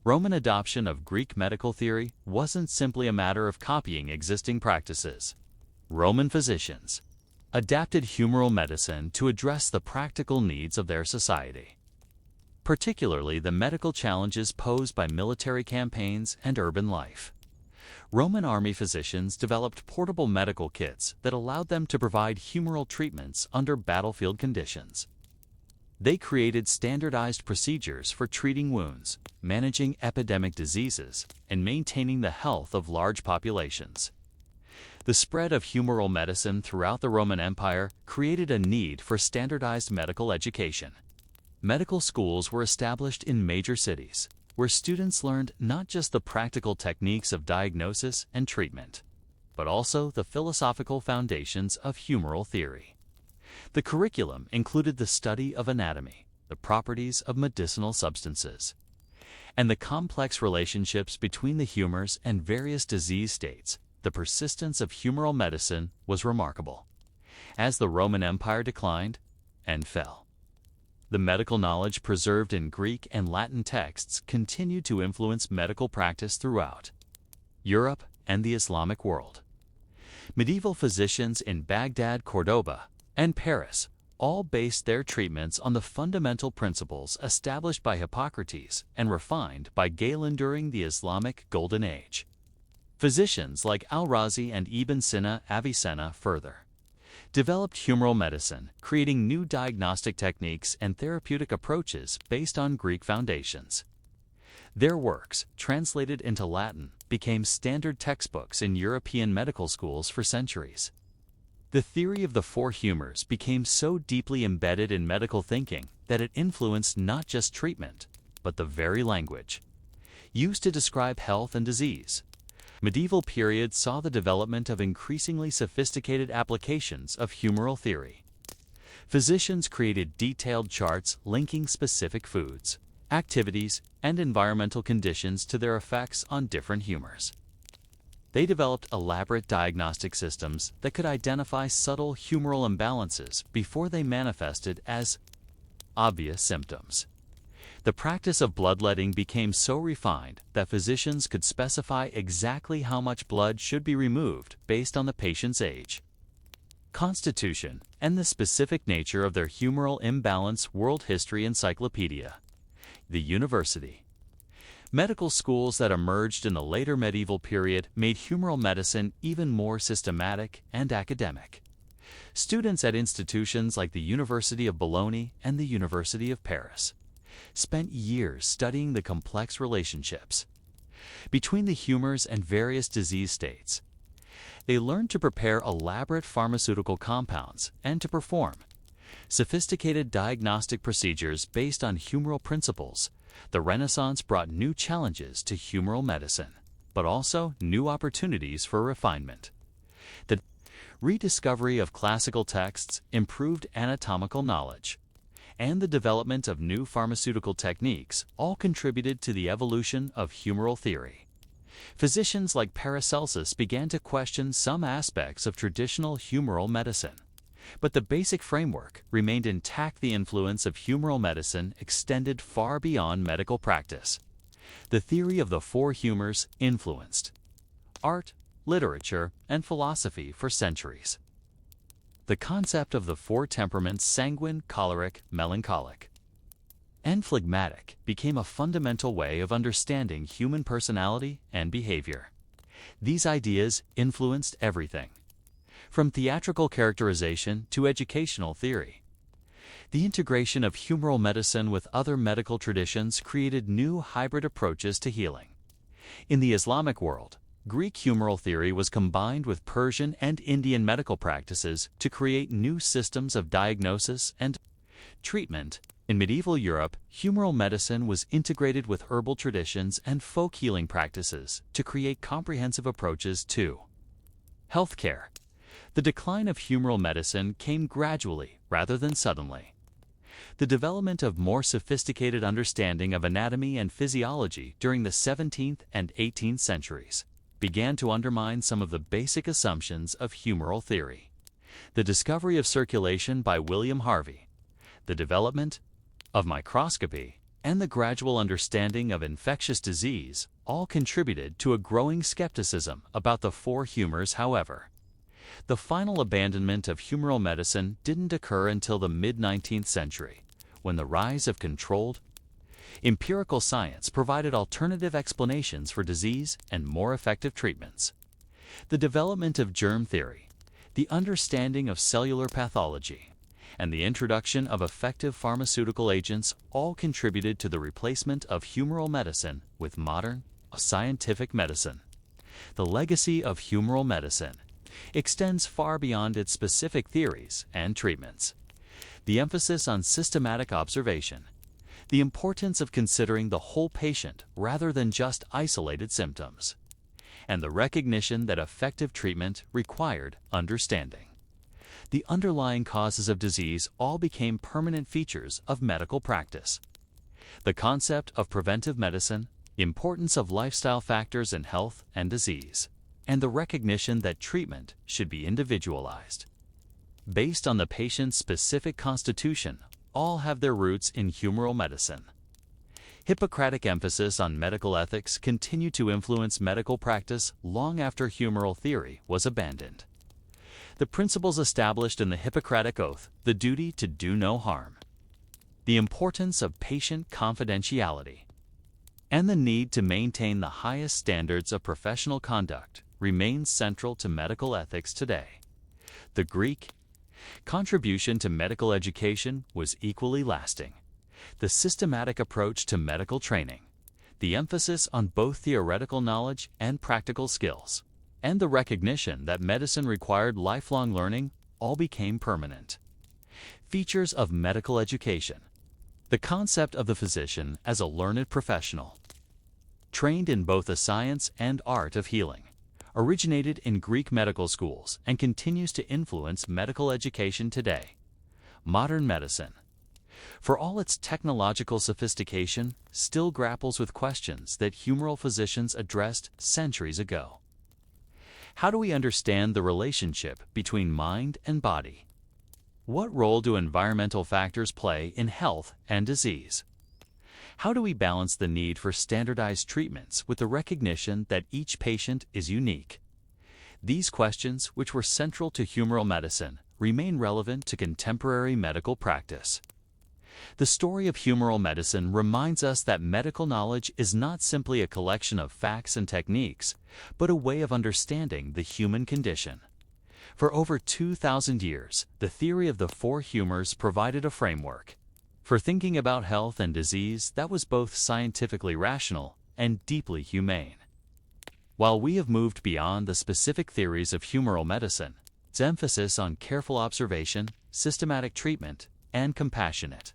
Roman adoption of Greek medical theory wasn't simply a matter of copying existing practices. Roman physicians adapted humoral medicine to address the practical needs of their society, particularly the medical challenges posed by military campaigns and urban life. Roman army physicians developed portable medical kits that allowed them to provide humoral treatments under battlefield conditions. They created standardized procedures for treating wounds, managing epidemic diseases, and maintaining the health of large populations. The spread of humoral medicine throughout the Roman Empire created a need for standardized medical education. Medical schools were established in major cities, where students learned not just the practical techniques of diagnosis and treatment, but also the philosophical foundations of humoral theory. The curriculum included the study of anatomy, the properties of medicinal substances, and the complex relationships between the humors and various disease states. The persistence of humoral medicine was remarkable. As the Roman Empire declined and fell, the medical knowledge preserved in Greek and Latin texts continued to influence medical practice throughout Europe and the Islamic world. Medieval physicians in Baghdad, Cordoba, and Paris all based their treatments on the fundamental principles established by Hippocrates and refined by Galen during the Islamic Golden Age. Physicians like Al-Razi and Ibn Sina Avicenna further developed humoral medicine, creating new diagnostic techniques and therapeutic approaches based on Greek foundations. Their works, translated into Latin, became standard textbooks in European medical schools for centuries. The theory of the four humors became so deeply embedded in medical thinking that it influenced not just treatment, but the very language used to describe health and disease. Medieval period saw the development of increasingly sophisticated applications of humoral theory. Physicians created detailed charts linking specific foods, activities, and environmental conditions to their effects on different humors. They developed elaborate diagnostic systems that could identify subtle humoral imbalances before they manifested as obvious symptoms. The practice of bloodletting became so refined that physicians could specify exactly how much blood should be removed based on the patient's age, constitution, and the specific nature of their humoral imbalance. World History Encyclopedia. The University. Medical schools that emerged in the later medieval period made humoral medicine even more systematic and academic. Students at institutions like the University of Bologna and the University of Paris spent years studying the complex relationships between the humors and various disease states. They learned to prepare elaborate pharmaceutical compounds and to perform sophisticated diagnostic procedures based on humoral principles. The Renaissance brought new challenges to humoral medicine, but also new opportunities for refinement. The rediscovery of classical texts, improved anatomical knowledge, and the development of new pharmaceutical techniques all contributed to the evolution of humoral theory. Physicians like Paracelsus began to question some aspects of traditional humoral medicine, but the basic framework remained intact. The influence of humoral medicine extended far beyond medical practice. The theory of the four humors influenced art, literature, and philosophy for centuries. The concept of the four temperaments, sanguine, choleric, melancholic, and phlegmatic, became a fundamental way of understanding human personality and behavior. These ideas influenced everything from theatrical characterization to educational theory. The integration of humoral medicine with other medical traditions created new hybrid approaches to healing. In the Islamic world, Greek humoral theory was combined with Persian and Indian medical practices to create new systems of diagnosis and treatment. In medieval Europe, humoral medicine was integrated with herbal traditions and folk healing practices to create comprehensive approaches to healthcare. The decline of humoral medicine came gradually rather than suddenly. The development of more sophisticated understanding of anatomy and physiology during the 17th and 18th centuries began to undermine some of the basic assumptions of humoral theory. The discovery of circulation by William Harvey, the development of microscopy, and the gradual understanding of infectious disease all contributed to a growing skepticism about the four humors. However, the final abandonment of humoral medicine didn't occur until the mid-19th century, when the rise of controlled empirical science provided alternative explanations for disease and more effective treatments. The development of germ theory, the understanding of cellular pathology, and the introduction of effective pharmaceutical agents all contributed to the replacement of humoral medicine with modern, scientific medicine. The legacy of humoral medicine extends far beyond its specific theories and treatments. The emphasis on systematic observation, the importance of considering the whole patient rather than just isolated symptoms, and the recognition that effective treatment required understanding the underlying causes of disease all became permanent features of medical practice. The concept of preventive medicine, importance of lifestyle factors in health and disease, and the recognition that treatment should be individualized based on the patient's specific constitution all have their roots in humoral medicine. Hippocratic emphasis on medical ethics continued to influence medical practice long after humoral theory was abandoned. The principles established in the Hippocratic Oath, the duty to do no harm, the importance of patient confidentiality, and the need to maintain the highest standards of professional conduct remains central to medical ethics today. The Greek contribution to medical education was equally lasting. The systematic approach to medical training, the emphasis on both theoretical knowledge and practical skills, and the recognition that medicine required lifelong learning all became permanent. Features of medical education. The concept of the physician as a learned professional, trained in both the science and art of healing, originated in Greek medical schools and continues to influence medical education today. Modern medicine, for all its technological sophistication, still grapples with questions that humoral physicians addressed centuries ago. How do we understand the relationship between mind and body? What role do environmental factors play in health and disease? How do we balance the need for standardized treatments with the recognition that each patient is unique? These questions, which were central to humoral medicine, remain relevant to contemporary medical practice. The story of humoral medicine reminds us that medical knowledge is not simply a collection of facts and techniques, but a way of understanding the human condition. For over 2,000 years, the theory of the four humors provided a framework for thinking about health and disease that was both scientifically rational and deeply humane. While we have moved beyond the specific theories of humoral medicine, its emphasis on careful observation, systematic treatment, and compassionate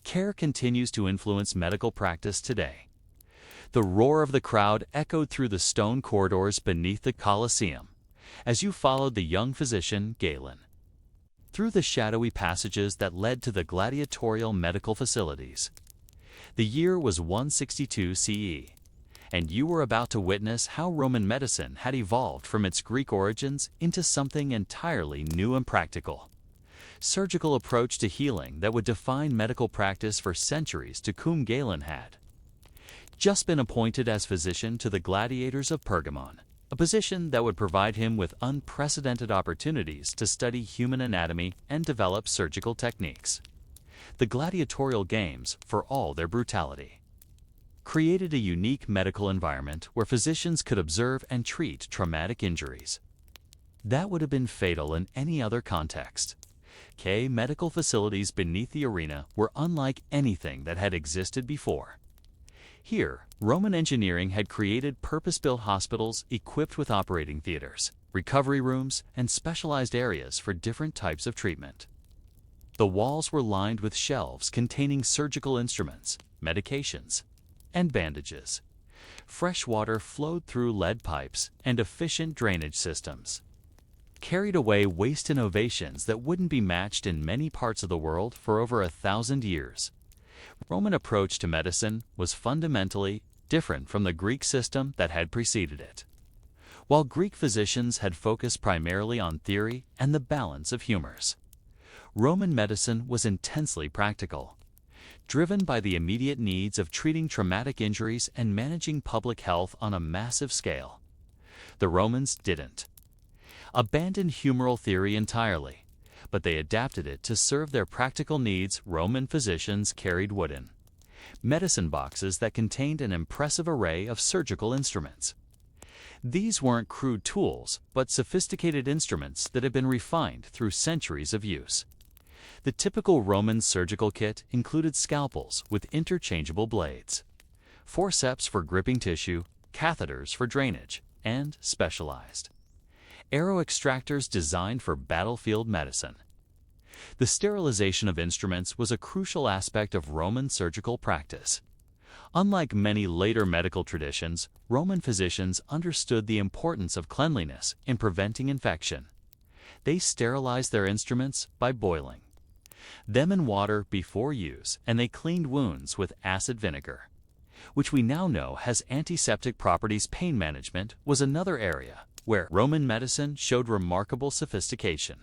care continues to influence medical practice today. The roar of the crowd echoed through the stone corridors beneath the Colosseum as you followed the young physician Galen through the shadowy passages that led to the gladiatorial medical facilities. The year was 162 CE, and you were about to witness how Roman medicine had evolved from its Greek origins into something entirely new and practical. Surgical approach to healing that would define medical practice for centuries to whom Galen had just been appointed as physician to the gladiators of Pergamon, a position that would provide him with unprecedented opportunities to study human anatomy and develop surgical techniques. The gladiatorial games, for all their brutality, created a unique medical environment where physicians could observe and treat traumatic injuries that would have been fatal in any other context. Medical facilities beneath the arena were unlike anything that had existed before. Here, Roman engineering had created purpose-built hospitals equipped with operating theaters, recovery rooms, and specialized areas for different types of treatment. The walls were lined with shelves containing surgical instruments, medications, and bandages. Fresh water flowed through lead pipes and efficient drainage systems carried away waste innovations that wouldn't be matched in many parts of the world for over 1,000 years. Roman approach to medicine was fundamentally different from the Greek system that had preceded it. While Greek physicians had focused primarily on theory and the balance of humors, Roman medicine was intensely practical, driven by the immediate needs of treating traumatic injuries and managing public health on a massive scale. The Romans didn't abandon humoral theory entirely, but they adapted it to serve their practical needs. Roman physicians carried wooden medicine boxes that contained an impressive array of surgical instruments. These weren't crude tools, but sophisticated instruments that had been refined through centuries of use. The typical Roman surgical kit included scalpels with interchangeable blades, forceps for gripping tissue, catheters for drainage, and specialized arrow extractors designed for battlefield medicine. The sterilization of instruments was a crucial aspect of Roman surgical practice. Unlike many later medical traditions, Roman physicians understood the importance of cleanliness in preventing infection. They sterilized their instruments by boiling them in water before use, and they cleaned wounds with acid vinegar, which we now know has antiseptic properties. Pain management was another area where Roman medicine showed remarkable sophistication.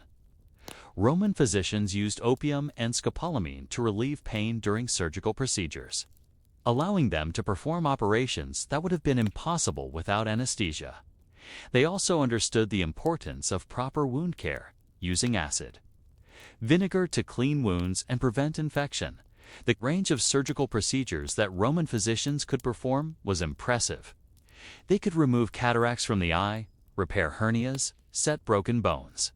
Roman physicians used opium and scopolamine to relieve pain during surgical procedures. allowing them to perform operations that would have been impossible without anesthesia. They also understood the importance of proper wound care, using acid, vinegar to clean wounds and prevent infection. The range of surgical procedures that Roman physicians could perform was impressive. They could remove cataracts from the eye, repair hernias, set broken bones,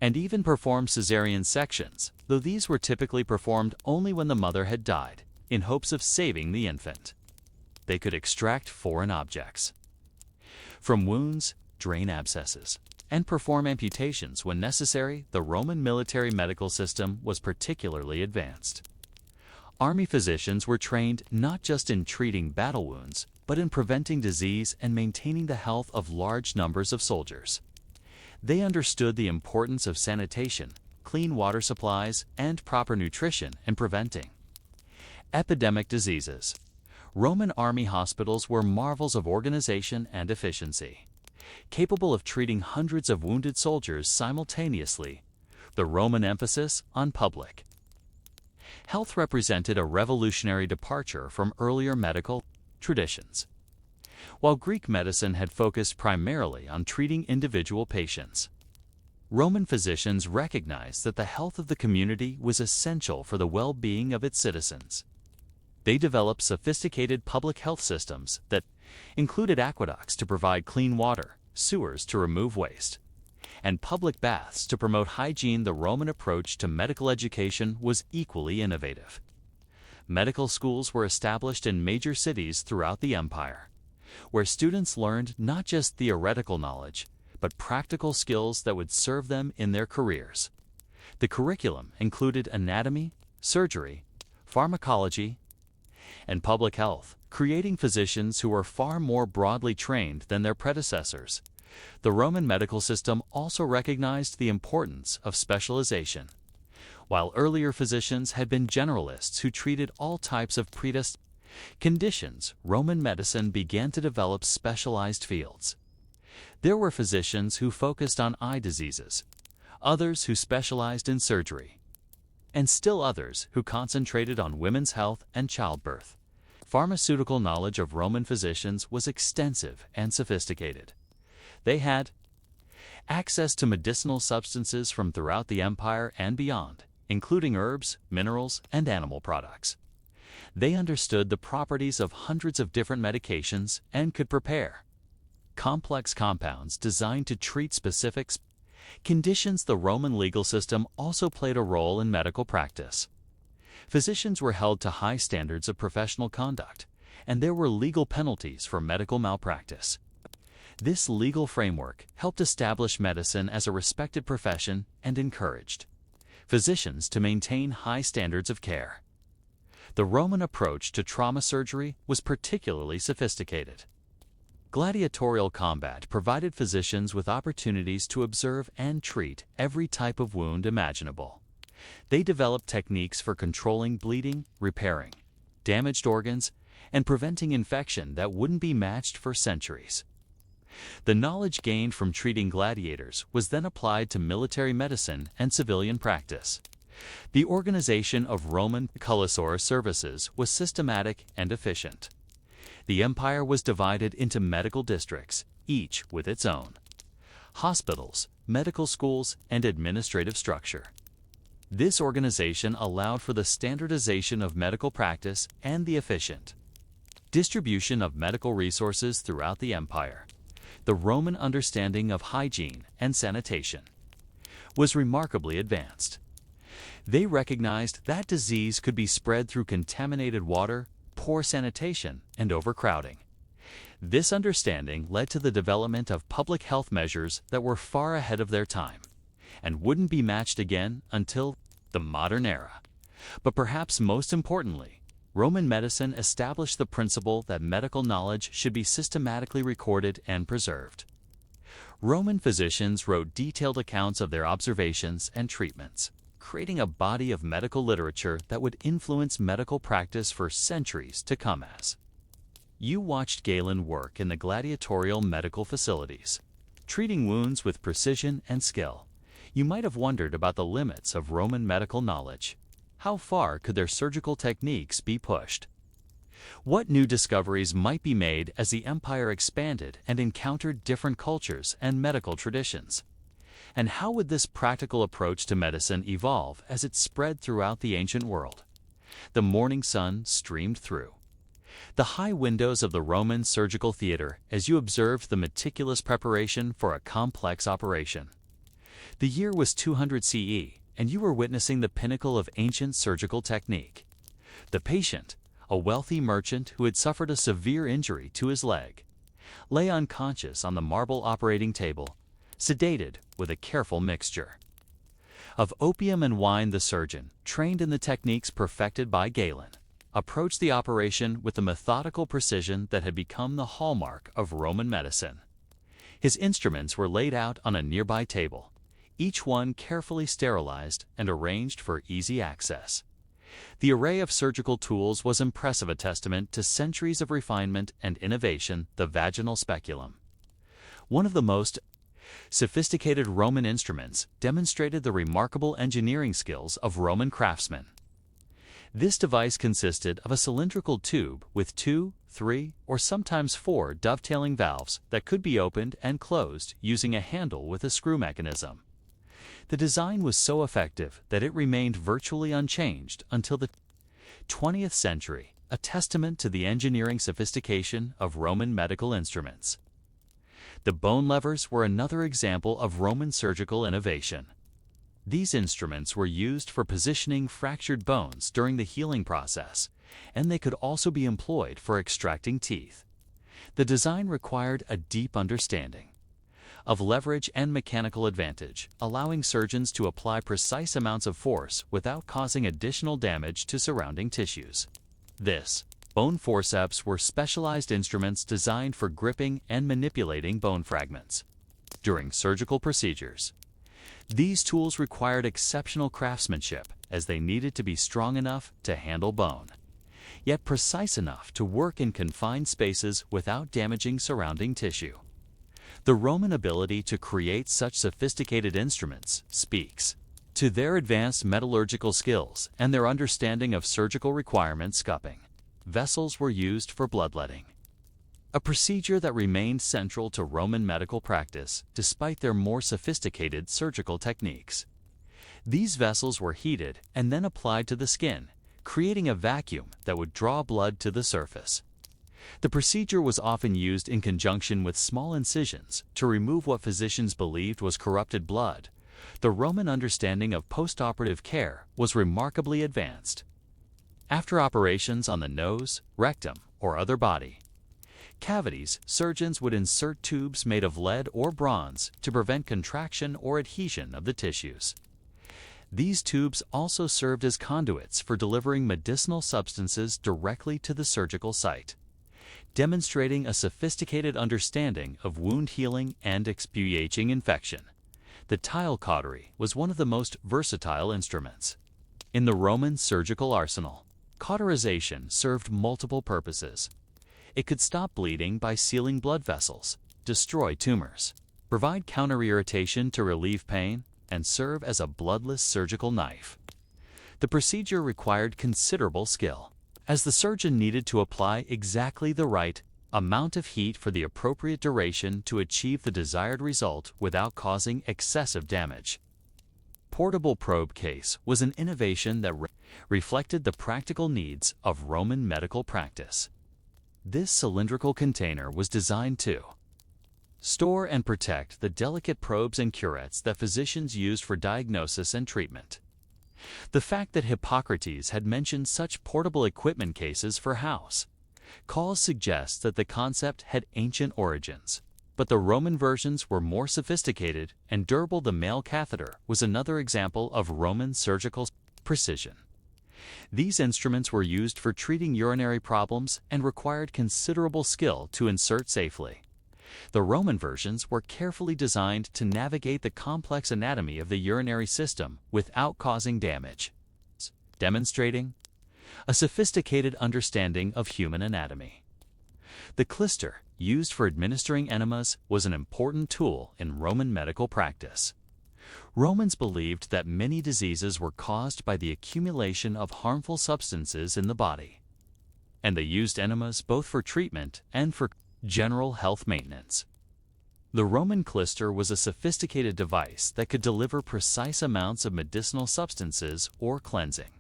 and even perform cesarean sections, though these were typically performed only when the mother had died, in hopes of saving the infant. They could extract foreign objects from wounds, drain abscesses, and perform amputations when necessary. The Roman military medical system was particularly advanced. Army physicians were trained not just in treating battle wounds, but in preventing disease and maintaining the health of large numbers of soldiers. They understood the importance of sanitation, clean water supplies, and proper nutrition in preventing epidemic diseases. Roman army hospitals were marvels of organization and efficiency, capable of treating hundreds of wounded soldiers simultaneously. The Roman emphasis on public health represented a revolutionary departure from earlier medical traditions. While Greek medicine had focused primarily on treating individual patients, Roman physicians recognized that the health of the community was essential for the well-being of its citizens. They developed sophisticated public health systems that included aqueducts to provide clean water, sewers to remove waste, and public baths to promote hygiene. The Roman approach to medical education was equally innovative. Medical schools were established in major cities throughout the empire, where students learned not just theoretical knowledge, but practical skills that would serve them in their careers. The curriculum included anatomy, surgery, pharmacology, and public health, creating physicians who were far more broadly trained than their predecessors. The Roman medical system also recognized the importance of specialization. While earlier physicians had been generalists who treated all types of predisposed conditions, Roman medicine began to develop specialized fields. There were physicians who focused on eye diseases, others who specialized in surgery, and still others who concentrated on women's health and childbirth. Pharmaceutical knowledge of Roman physicians was extensive and sophisticated. They had access to medicinal substances from throughout the empire and beyond, including herbs, minerals, and animal products. They understood the properties of hundreds of different medications and could prepare complex compounds designed to treat specific conditions. The Roman legal system also played a role in medical practice. Physicians were held to high standards of professional conduct, and there were legal penalties for medical malpractice. This legal framework helped establish medicine as a respected profession and encouraged physicians to maintain high standards of care. The Roman approach to trauma surgery was particularly sophisticated. Gladiatorial combat provided physicians with opportunities to observe and treat every type of wound imaginable. They developed techniques for controlling bleeding, repairing damaged organs, and preventing infection that wouldn't be matched for centuries. The knowledge gained from treating gladiators was then applied to military medicine and civilian practice. The organization of Roman consular services was systematic and efficient. The empire was divided into medical districts, each with its own hospitals, medical schools, and administrative structure. This organization allowed for the standardization of medical practice and the efficient distribution of medical resources throughout the empire. The Roman understanding of hygiene and sanitation was remarkably advanced. They recognized that disease could be spread through contaminated water, poor sanitation, and overcrowding. This understanding led to the development of public health measures that were far ahead of their time and wouldn't be matched again until the modern era. But perhaps most importantly, Roman medicine established the principle that medical knowledge should be systematically recorded and preserved. Roman physicians wrote detailed accounts of their observations and treatments, creating a body of medical literature that would influence medical practice for centuries to come. As you watched Galen work in the gladiatorial medical facilities, treating wounds with precision and skill, you might have wondered about the limits of Roman medical knowledge. How far could their surgical techniques be pushed? What new discoveries might be made as the empire expanded and encountered different cultures and medical traditions? And how would this practical approach to medicine evolve as it spread throughout the ancient world? The morning sun streamed through the high windows of the Roman surgical theater as you observed the meticulous preparation for a complex operation. The year was 200 CE, and you were witnessing the pinnacle of ancient surgical technique. The patient, a wealthy merchant who had suffered a severe injury to his leg, lay unconscious on the marble operating table, sedated with a careful mixture of opium and wine. The surgeon, trained in the techniques perfected by Galen, approached the operation with the methodical precision that had become the hallmark of Roman medicine. His instruments were laid out on a nearby table, each one carefully sterilized and arranged for easy access. The array of surgical tools was impressive, a testament to centuries of refinement and innovation. The vaginal speculum, one of the most sophisticated Roman instruments, demonstrated the remarkable engineering skills of Roman craftsmen. This device consisted of a cylindrical tube with 2, 3, or sometimes 4 dovetailing valves that could be opened and closed using a handle with a screw mechanism. The design was so effective that it remained virtually unchanged until the 20th century, a testament to the engineering sophistication of Roman medical instruments. The bone levers were another example of Roman surgical innovation. These instruments were used for positioning fractured bones during the healing process, and they could also be employed for extracting teeth. The design required a deep understanding of leverage and mechanical advantage, allowing surgeons to apply precise amounts of force without causing additional damage to surrounding tissues. Bone forceps were specialized instruments designed for gripping and manipulating bone fragments during surgical procedures. These tools required exceptional craftsmanship, as they needed to be strong enough to handle bone, yet precise enough to work in confined spaces without damaging surrounding tissue. The Roman ability to create such sophisticated instruments speaks to their advanced metallurgical skills and their understanding of surgical requirements. Cupping vessels were used for bloodletting, a procedure that remained central to Roman medical practice despite their more sophisticated surgical techniques. These vessels were heated and then applied to the skin, creating a vacuum that would draw blood to the surface. The procedure was often used in conjunction with small incisions to remove what physicians believed was corrupted blood. The Roman understanding of postoperative care was remarkably advanced. After operations on the nose, rectum, or other body cavities, surgeons would insert tubes made of lead or bronze to prevent contraction or adhesion of the tissues. These tubes also served as conduits for delivering medicinal substances directly to the surgical site, demonstrating a sophisticated understanding of wound healing and expiating infection. The tile cautery was one of the most versatile instruments in the Roman surgical arsenal. Cauterization served multiple purposes. It could stop bleeding by sealing blood vessels, destroy tumors, provide counter-irritation to relieve pain, and serve as a bloodless surgical knife. The procedure required considerable skill, as the surgeon needed to apply exactly the right amount of heat for the appropriate duration to achieve the desired result without causing excessive damage. Portable probe case was an innovation that reflected the practical needs of Roman medical practice. This cylindrical container was designed to store and protect the delicate probes and curettes that physicians used for diagnosis and treatment. The fact that Hippocrates had mentioned such portable equipment cases for house calls suggests that the concept had ancient origins, but the Roman versions were more sophisticated and durable. The male catheter was another example of Roman surgical precision. These instruments were used for treating urinary problems and required considerable skill to insert safely. The Roman versions were carefully designed to navigate the complex anatomy of the urinary system without causing damage, demonstrating a sophisticated understanding of human anatomy. The clyster, used for administering enemas, was an important tool in Roman medical practice. Romans believed that many diseases were caused by the accumulation of harmful substances in the body, and they used enemas both for treatment and for general health maintenance. The Roman clyster was a sophisticated device that could deliver precise amounts of medicinal substances or cleansing.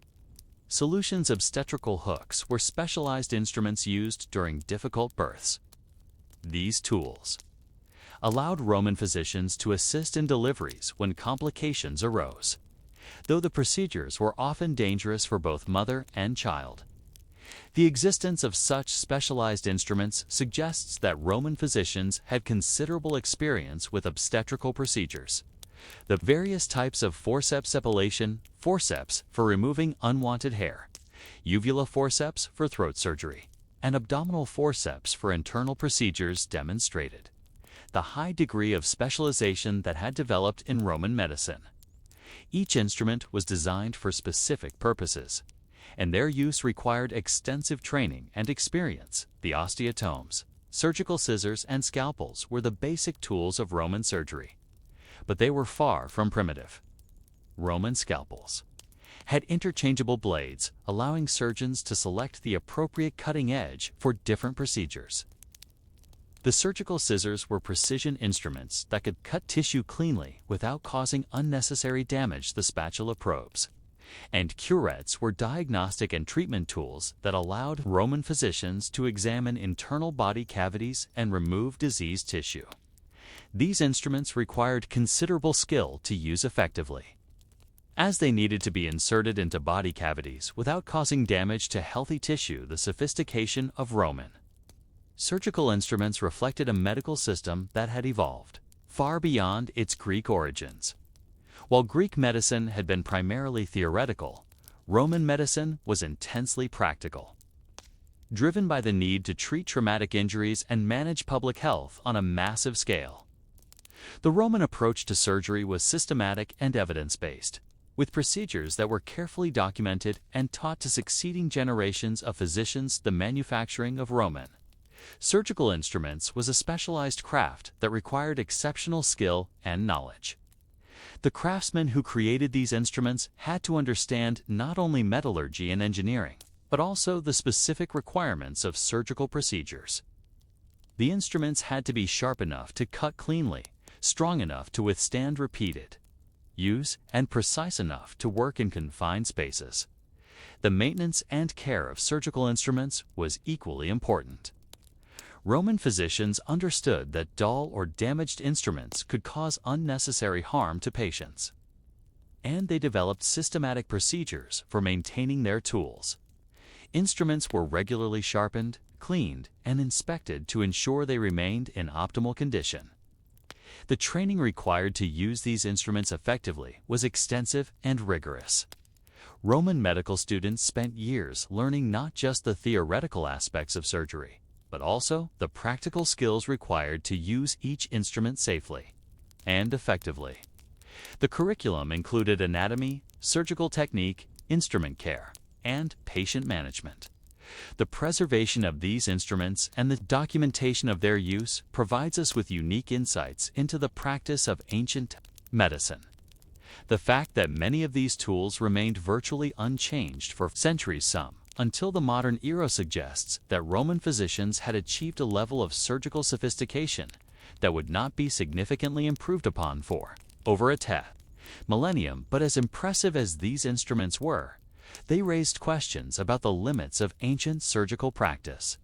Solutions obstetrical hooks were specialized instruments used during difficult births. These tools allowed Roman physicians to assist in deliveries when complications arose, though the procedures were often dangerous for both mother and child. The existence of such specialized instruments suggests that Roman physicians had considerable experience with obstetrical procedures. The various types of forceps epilation, forceps for removing unwanted hair, uvula forceps for throat surgery, and abdominal forceps for internal procedures demonstrated the high degree of specialization that had developed in Roman medicine. Each instrument was designed for specific purposes, and their use required extensive training and experience. The osteotomes, surgical scissors, and scalpels were the basic tools of Roman surgery, but they were far from primitive. Roman scalpels had interchangeable blades, allowing surgeons to select the appropriate cutting edge for different procedures. The surgical scissors were precision instruments that could cut tissue cleanly without causing unnecessary damage to the spatula probes. And curettes were diagnostic and treatment tools that allowed Roman physicians to examine internal body cavities and remove diseased tissue. These instruments required considerable skill to use effectively, as they needed to be inserted into body cavities without causing damage to healthy tissue. The sophistication of Roman surgical instruments reflected a medical system that had evolved far beyond its Greek origins. While Greek medicine had been primarily theoretical, Roman medicine was intensely practical, driven by the need to treat traumatic injuries and manage public health on a massive scale. The Roman approach to surgery was systematic and evidence-based, with procedures that were carefully documented and taught to succeeding generations of physicians. The manufacturing of Roman surgical instruments was a specialized craft that required exceptional skill and knowledge. The craftsmen who created these instruments had to understand not only metallurgy and engineering, but also the specific requirements of surgical procedures. The instruments had to be sharp enough to cut cleanly, strong enough to withstand repeated use, and precise enough to work in confined spaces. The maintenance and care of surgical instruments was equally important. Roman physicians understood that dull or damaged instruments could cause unnecessary harm to patients, and they developed systematic procedures for maintaining their tools. Instruments were regularly sharpened, cleaned, and inspected to ensure they remained in optimal condition. The training required to use these instruments effectively was extensive and rigorous. Roman medical students spent years learning not just the theoretical aspects of surgery, but also the practical skills required to use each instrument safely and effectively. The curriculum included anatomy, surgical technique, instrument care, and patient management. The preservation of these instruments and the documentation of their use provides us with unique insights into the practice of ancient medicine. The fact that many of these tools remained virtually unchanged for centuries until the modern era suggests that Roman physicians had achieved a level of surgical sophistication that would not be significantly improved upon for over a millennium. But as impressive as these instruments were, they raised questions about the limits of ancient surgical practice.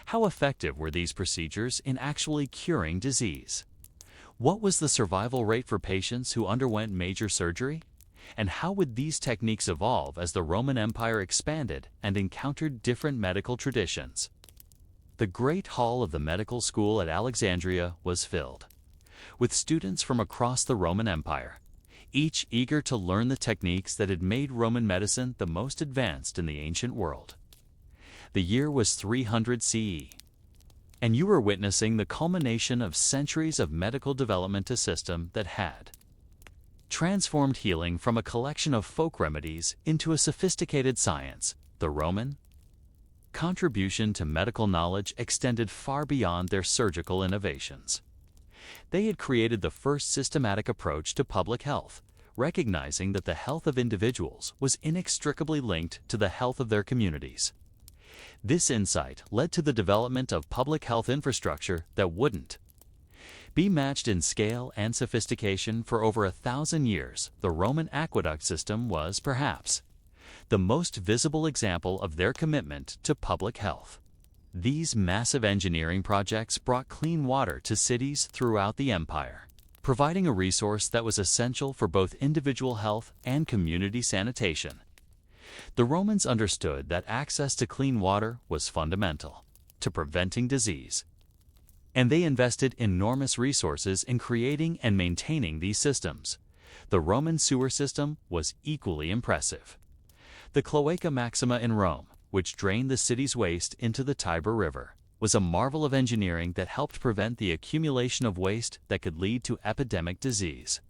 How effective were these procedures in actually curing disease? What was the survival rate for patients who underwent major surgery? And how would these techniques evolve as the Roman Empire expanded and encountered different medical traditions? The Great Hall of the Medical School at Alexandria was filled with students from across the Roman Empire, each eager to learn the techniques that had made Roman medicine the most advanced in the ancient world. The year was 300 CE, and you were witnessing the culmination of centuries of medical development, a system that had transformed healing from a collection of folk remedies into a sophisticated science. The Roman contribution to medical knowledge extended far beyond their surgical innovations. They had created the first systematic approach to public health, recognizing that the health of individuals was inextricably linked to the health of their communities. This insight led to the development of public health infrastructure that wouldn't be matched in scale and sophistication for over 1,000 years. The Roman aqueduct system was, perhaps, the most visible example of their commitment to public health. These massive engineering projects brought clean water to cities throughout the empire, providing a resource that was essential for both individual health and community sanitation. The Romans understood that access to clean water was fundamental to preventing disease, and they invested enormous resources in creating and maintaining these systems. The Roman sewer system was equally impressive. The Cloaca Maxima in Rome, which drained the city's waste into the Tiber River, was a marvel of engineering that helped prevent the accumulation of waste that could lead to epidemic disease.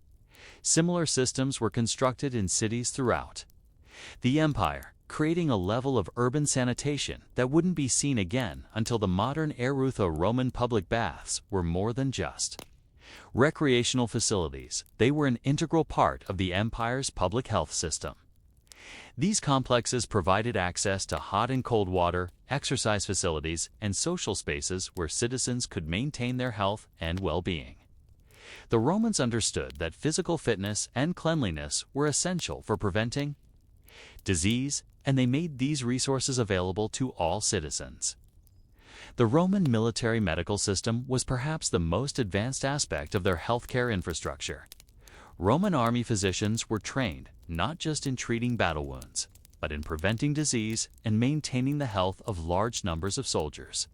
Similar systems were constructed in cities throughout the empire, creating a level of urban sanitation that wouldn't be seen again until the modern Erutha. Roman public baths were more than just recreational facilities. They were an integral part of the empire's public health system. These complexes provided access to hot and cold water, exercise facilities, and social spaces where citizens could maintain their health and well-being. The Romans understood that physical fitness and cleanliness were essential for preventing disease, and they made these resources available to all citizens. The Roman military medical system was perhaps the most advanced aspect of their healthcare infrastructure. Roman army physicians were trained not just in treating battle wounds, but in preventing disease and maintaining the health of large numbers of soldiers.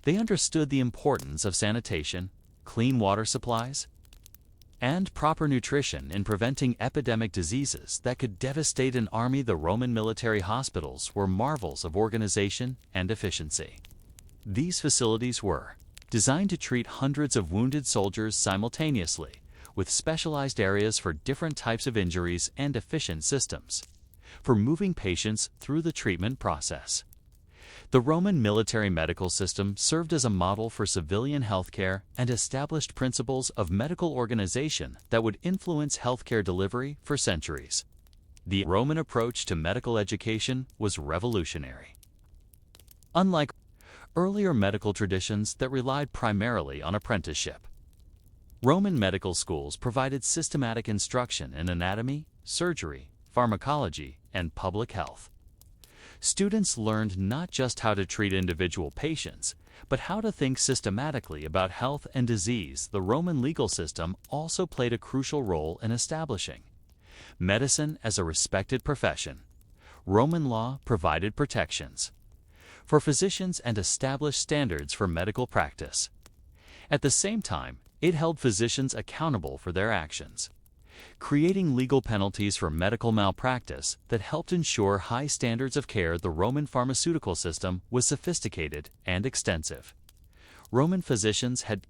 They understood the importance of sanitation, clean water supplies, and proper nutrition in preventing epidemic diseases that could devastate an army. The Roman military hospitals were marvels of organization and efficiency. These facilities were designed to treat hundreds of wounded soldiers simultaneously, with specialized areas for different types of injuries and efficient systems for moving patients through the treatment process. The Roman military medical system served as a model for civilian healthcare and established principles of medical organization that would influence healthcare delivery for centuries. The Roman approach to medical education was revolutionary. Unlike earlier medical traditions that relied primarily on apprenticeship, Roman medical schools provided systematic instruction in anatomy, surgery, pharmacology, and public health. Students learned not just how to treat individual patients, but how to think systematically about health and disease. The Roman legal system also played a crucial role in establishing medicine as a respected profession. Roman law provided protections for physicians and established standards for medical practice. At the same time, it held physicians accountable for their actions, creating legal penalties for medical malpractice that helped ensure high standards of care. The Roman pharmaceutical system was sophisticated and extensive. Roman physicians had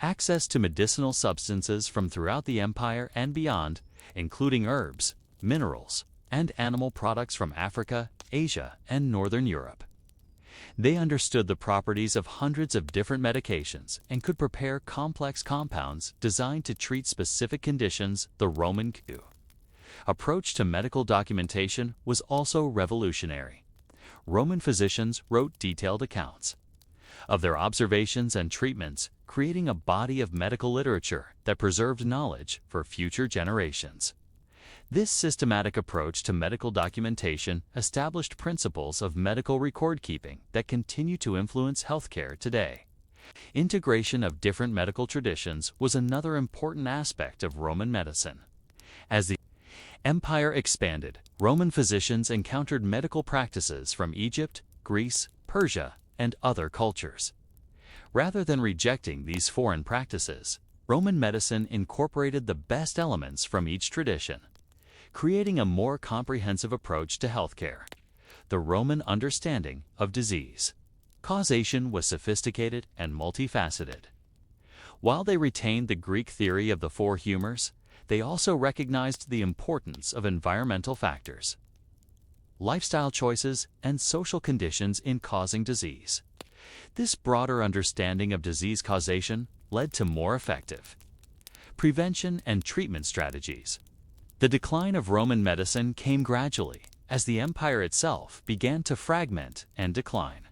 access to medicinal substances from throughout the empire and beyond, including herbs, minerals, and animal products from Africa, Asia, and Northern Europe. They understood the properties of hundreds of different medications and could prepare complex compounds designed to treat specific conditions. The Roman approach to medical documentation was also revolutionary. Roman physicians wrote detailed accounts of their observations and treatments, creating a body of medical literature that preserved knowledge for future generations. This systematic approach to medical documentation established principles of medical record-keeping that continue to influence healthcare today. Integration of different medical traditions was another important aspect of Roman medicine. As the empire expanded, Roman physicians encountered medical practices from Egypt, Greece, Persia, and other cultures. Rather than rejecting these foreign practices, Roman medicine incorporated the best elements from each tradition, creating a more comprehensive approach to healthcare. The Roman understanding of disease causation was sophisticated and multifaceted. While they retained the Greek theory of the four humors, they also recognized the importance of environmental factors, lifestyle choices, and social conditions in causing disease. This broader understanding of disease causation led to more effective prevention and treatment strategies. The decline of Roman medicine came gradually, as the empire itself began to fragment and decline.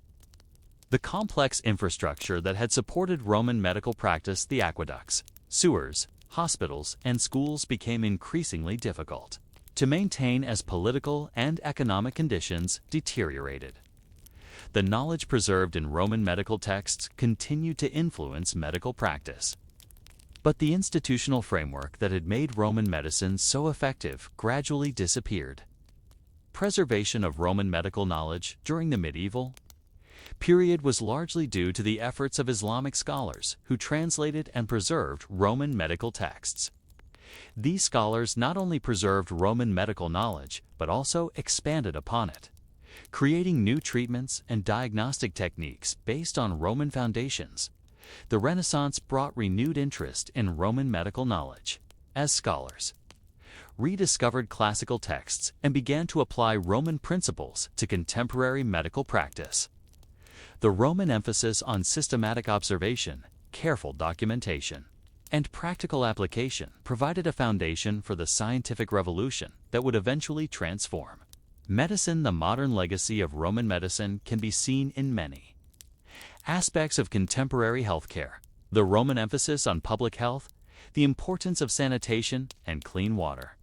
The complex infrastructure that had supported Roman medical practice, the aqueducts, sewers, hospitals, and schools, became increasingly difficult to maintain as political and economic conditions deteriorated. The knowledge preserved in Roman medical texts continued to influence medical practice. But the institutional framework that had made Roman medicine so effective gradually disappeared. Preservation of Roman medical knowledge during the medieval period was largely due to the efforts of Islamic scholars who translated and preserved Roman medical texts. These scholars not only preserved Roman medical knowledge, but also expanded upon it, creating new treatments and diagnostic techniques based on Roman foundations. The Renaissance brought renewed interest in Roman medical knowledge, as scholars rediscovered classical texts and began to apply Roman principles to contemporary medical practice. The Roman emphasis on systematic observation, careful documentation, and practical application provided a foundation for the scientific revolution that would eventually transform medicine. The modern legacy of Roman medicine can be seen in many aspects of contemporary healthcare. The Roman emphasis on public health, the importance of sanitation and clean water,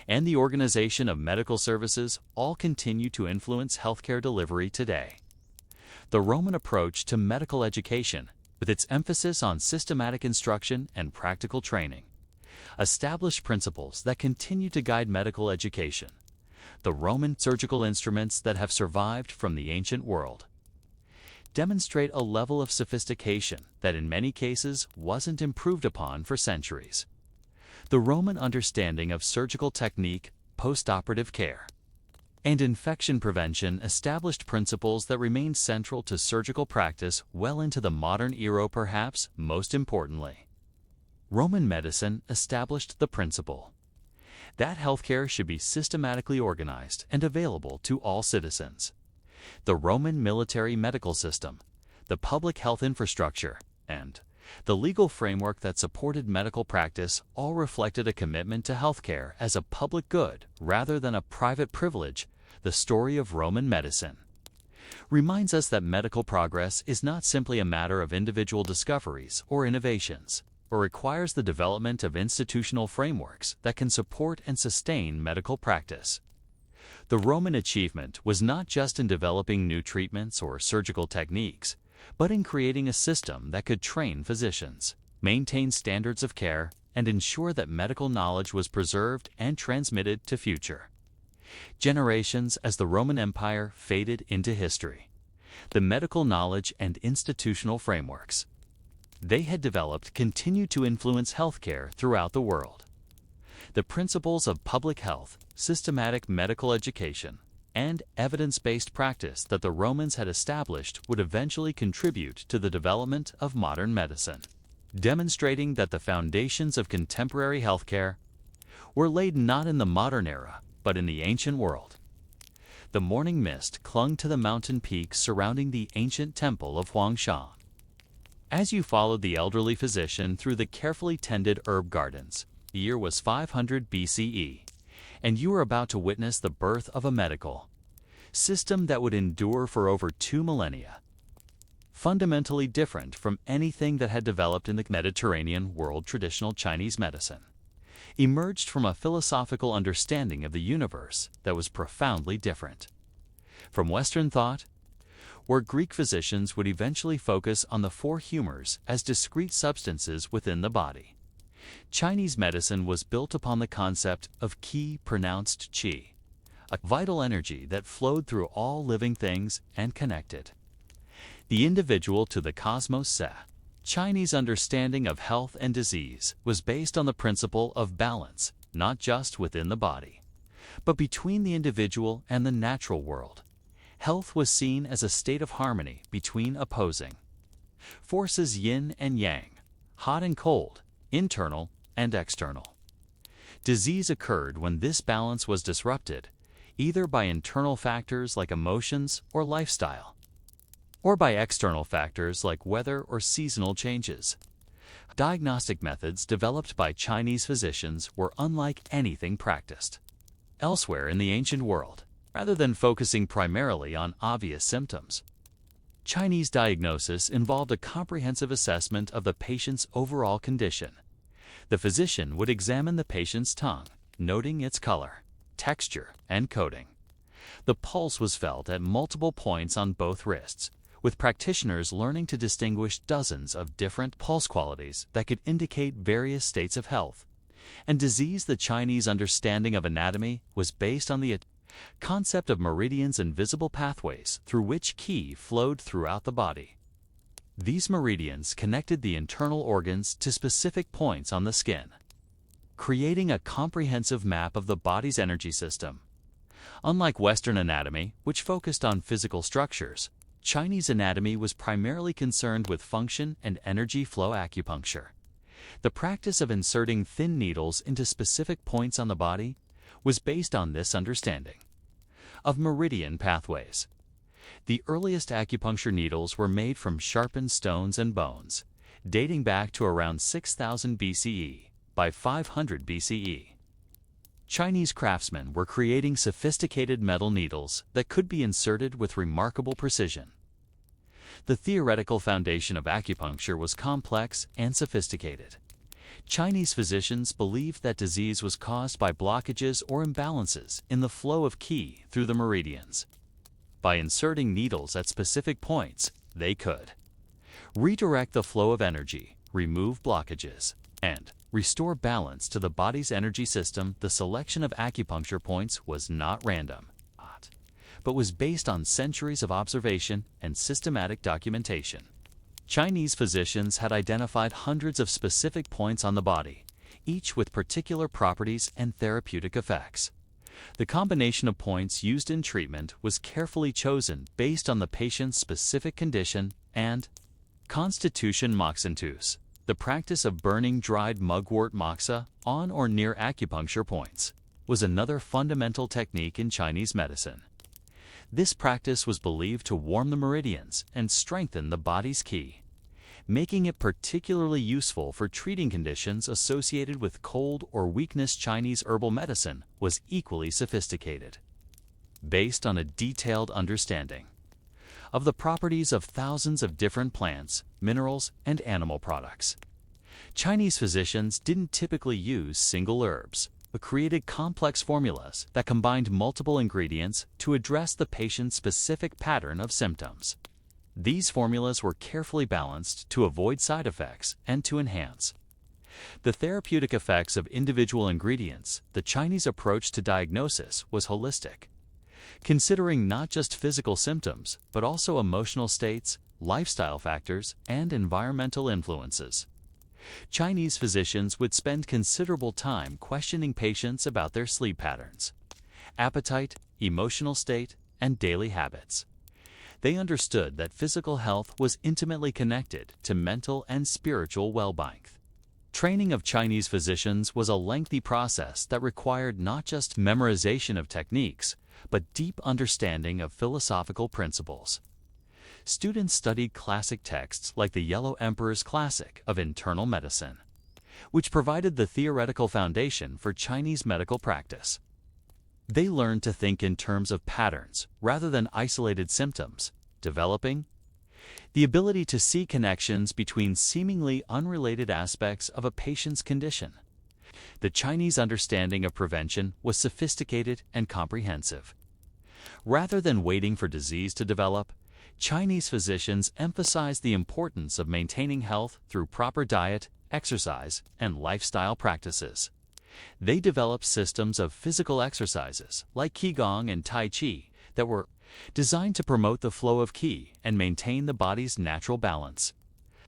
and the organization of medical services all continue to influence healthcare delivery today. The Roman approach to medical education, with its emphasis on systematic instruction and practical training, established principles that continue to guide medical education. The Roman surgical instruments that have survived from the ancient world demonstrate a level of sophistication that in many cases wasn't improved upon for centuries. The Roman understanding of surgical technique, postoperative care, and infection prevention established principles that remained central to surgical practice well into the modern era. Perhaps most importantly, Roman medicine established the principle that healthcare should be systematically organized and available to all citizens. The Roman military medical system, the public health infrastructure, and the legal framework that supported medical practice all reflected a commitment to healthcare as a public good rather than a private privilege. The story of Roman medicine reminds us that medical progress is not simply a matter of individual discoveries or innovations, but requires the development of institutional frameworks that can support and sustain medical practice. The Roman achievement was not just in developing new treatments or surgical techniques, but in creating a system that could train physicians, maintain standards of care, and ensure that medical knowledge was preserved and transmitted to future generations. As the Roman Empire faded into history, the medical knowledge and institutional frameworks they had developed continued to influence healthcare throughout the world. The principles of public health, systematic medical education, and evidence-based practice that the Romans had established would eventually contribute to the development of modern medicine, demonstrating that the foundations of contemporary healthcare were laid not in the modern era, but in the ancient world. The morning mist clung to the mountain peaks surrounding the ancient temple of Huangshan. As you followed the elderly physician through the carefully tended herb gardens, the year was 500 BCE, and you were about to witness the birth of a medical system that would endure for over 2 millennia. Fundamentally different from anything that had developed in the Mediterranean world, traditional Chinese medicine emerged from a philosophical understanding of the universe that was profoundly different from Western thought, where Greek physicians would eventually focus on the 4 humors as discrete substances within the body. Chinese medicine was built upon the concept of qi, pronounced qi, a vital energy that flowed through all living things and connected the individual to the cosmos. Chinese understanding of health and disease was based on the principle of balance, not just within the body, but between the individual and the natural world. Health was seen as a state of harmony between opposing forces, yin and yang, hot and cold, internal and external. Disease occurred when this balance was disrupted, either by internal factors like emotions or lifestyle, or by external factors like weather or seasonal changes. Diagnostic methods developed by Chinese physicians were unlike anything practiced elsewhere in the ancient world. rather than focusing primarily on obvious symptoms. Chinese diagnosis involved a comprehensive assessment of the patient's overall condition. The physician would examine the patient's tongue, noting its color, texture, and coating. The pulse was felt at multiple points on both wrists, with practitioners learning to distinguish dozens of different pulse qualities that could indicate various states of health and disease. The Chinese understanding of anatomy was based on the concept of meridians and visible pathways through which qi flowed throughout the body. These meridians connected the internal organs to specific points on the skin, creating a comprehensive map of the body's energy system. Unlike Western anatomy, which focused on physical structures, Chinese anatomy was primarily concerned with function and energy flow acupuncture. The practice of inserting thin needles into specific points on the body was based on this understanding of meridian pathways. The earliest acupuncture needles were made from sharpened stones and bones, dating back to around 6000 BCE by 500 BCE. Chinese craftsmen were creating sophisticated metal needles that could be inserted with remarkable precision. The theoretical foundation of acupuncture was complex and sophisticated. Chinese physicians believed that disease was caused by blockages or imbalances in the flow of qi through the meridians. By inserting needles at specific points, they could redirect the flow of energy, remove blockages, and restore balance to the body's energy system. The selection of acupuncture points was not random, but was based on centuries of observation and systematic documentation. Chinese physicians had identified hundreds of specific points on the body, each with particular properties and therapeutic effects. The combination of points used in treatment was carefully chosen based on the patient's specific condition and constitution. Moxentus, the practice of burning dried mugwort moxa on or near acupuncture points, was another fundamental technique in Chinese medicine. This practice was believed to warm the meridians and strengthen the body's qi, making it particularly useful for treating conditions associated with cold or weakness. Chinese herbal medicine was equally sophisticated, based on a detailed understanding of the properties of thousands of different plants, minerals, and animal products. Chinese physicians didn't typically use single herbs, but created complex formulas that combined multiple ingredients to address the patient's specific pattern of symptoms. These formulas were carefully balanced to avoid side effects and to enhance the therapeutic effects of individual ingredients. The Chinese approach to diagnosis was holistic, considering not just physical symptoms, but also emotional states, lifestyle factors, and environmental influences. Chinese physicians would spend considerable time questioning patients about their sleep patterns, appetite, emotional state, and daily habits. They understood that physical health was intimately connected to mental and spiritual well-being. Training of Chinese physicians was a lengthy process that required not just memorization of techniques, but deep understanding of philosophical principles. Students studied classic texts like the Yellow Emperor's Classic of Internal Medicine, which provided the theoretical foundation for Chinese medical practice. They learned to think in terms of patterns rather than isolated symptoms, developing the ability to see connections between seemingly unrelated aspects of a patient's condition. The Chinese understanding of prevention was sophisticated and comprehensive. Rather than waiting for disease to develop, Chinese physicians emphasized the importance of maintaining health through proper diet, exercise, and lifestyle practices. They developed systems of physical exercises like Qigong and Tai Chi that were designed to promote the flow of qi and maintain the body's natural balance.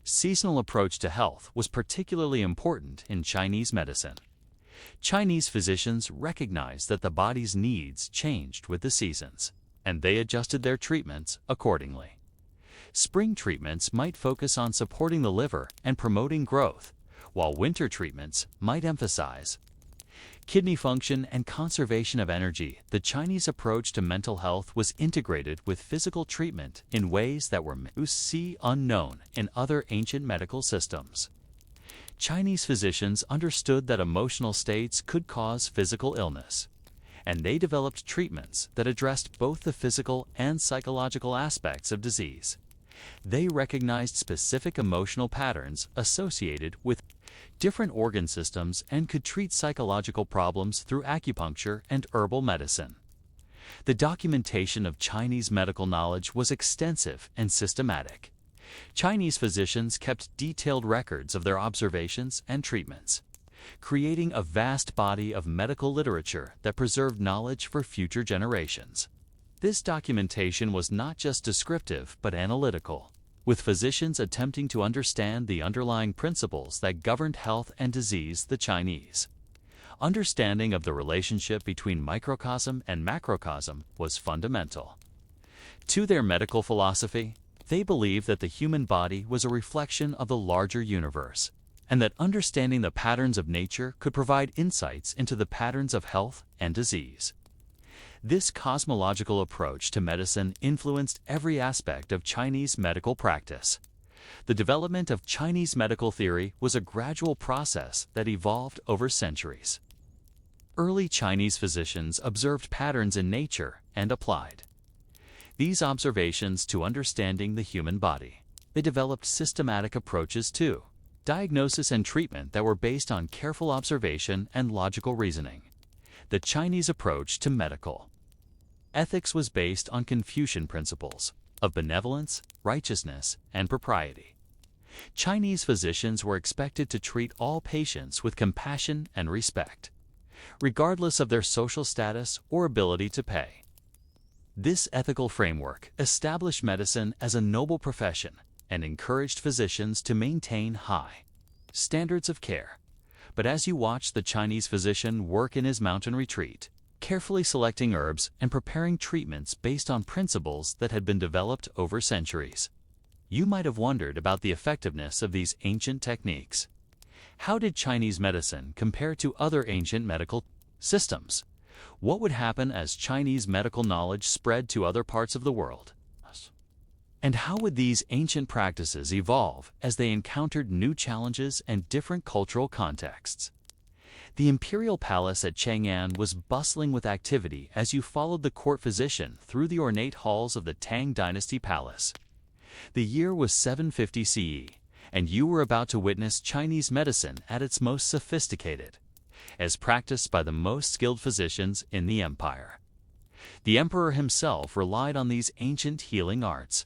Seasonal approach to health was particularly important in Chinese medicine. Chinese physicians recognized that the body's needs changed with the seasons, and they adjusted their treatments accordingly. Spring treatments might focus on supporting the liver and promoting growth, while winter treatments might emphasize kidney function and conservation of energy. The Chinese approach to mental health was integrated with physical treatment in ways that were unknown in other ancient medical systems. Chinese physicians understood that emotional states could cause physical illness, and they developed treatments that addressed both the physical and psychological aspects of disease. They recognized specific emotional patterns associated with different organ systems and could treat psychological problems through acupuncture and herbal medicine. The documentation of Chinese medical knowledge was extensive and systematic. Chinese physicians kept detailed records of their observations and treatments, creating a vast body of medical literature that preserved knowledge for future generations. This documentation was not just descriptive but analytical, with physicians attempting to understand the underlying principles that governed health and disease. The Chinese understanding of the relationship between microcosm and macrocosm was fundamental to their medical philosophy. They believed that the human body was a reflection of the larger universe, and that understanding the patterns of nature could provide insights into the patterns of health and disease. This cosmological approach to medicine influenced every aspect of Chinese medical practice. The development of Chinese medical theory was a gradual process that evolved over centuries. Early Chinese physicians observed patterns in nature and applied these observations to understanding the human body. They developed systematic approaches to diagnosis and treatment that were based on careful observation and logical reasoning. The Chinese approach to medical ethics was based on Confucian principles of benevolence, righteousness, and propriety. Chinese physicians were expected to treat all patients with compassion and respect, regardless of their social status or ability to pay. This ethical framework established medicine as a noble profession and encouraged physicians to maintain high standards of care. But as you watch the Chinese physician work in his mountain retreat, carefully selecting herbs and preparing treatments based on principles that had been developed over centuries, you might have wondered about the effectiveness of these ancient techniques. How did Chinese medicine compare to other ancient medical systems? What would happen as Chinese medical knowledge spread to other parts of the world? And how would these ancient practices evolve as they encountered new challenges and different cultural contexts? The imperial palace at Chang'an was bustling with activity as you followed the court physician through the ornate halls of the Tang Dynasty Palace. The year was 750 CE, and you were about to witness Chinese medicine at its most sophisticated, as practiced by the most skilled physicians in the empire. The emperor himself relied on these ancient healing arts,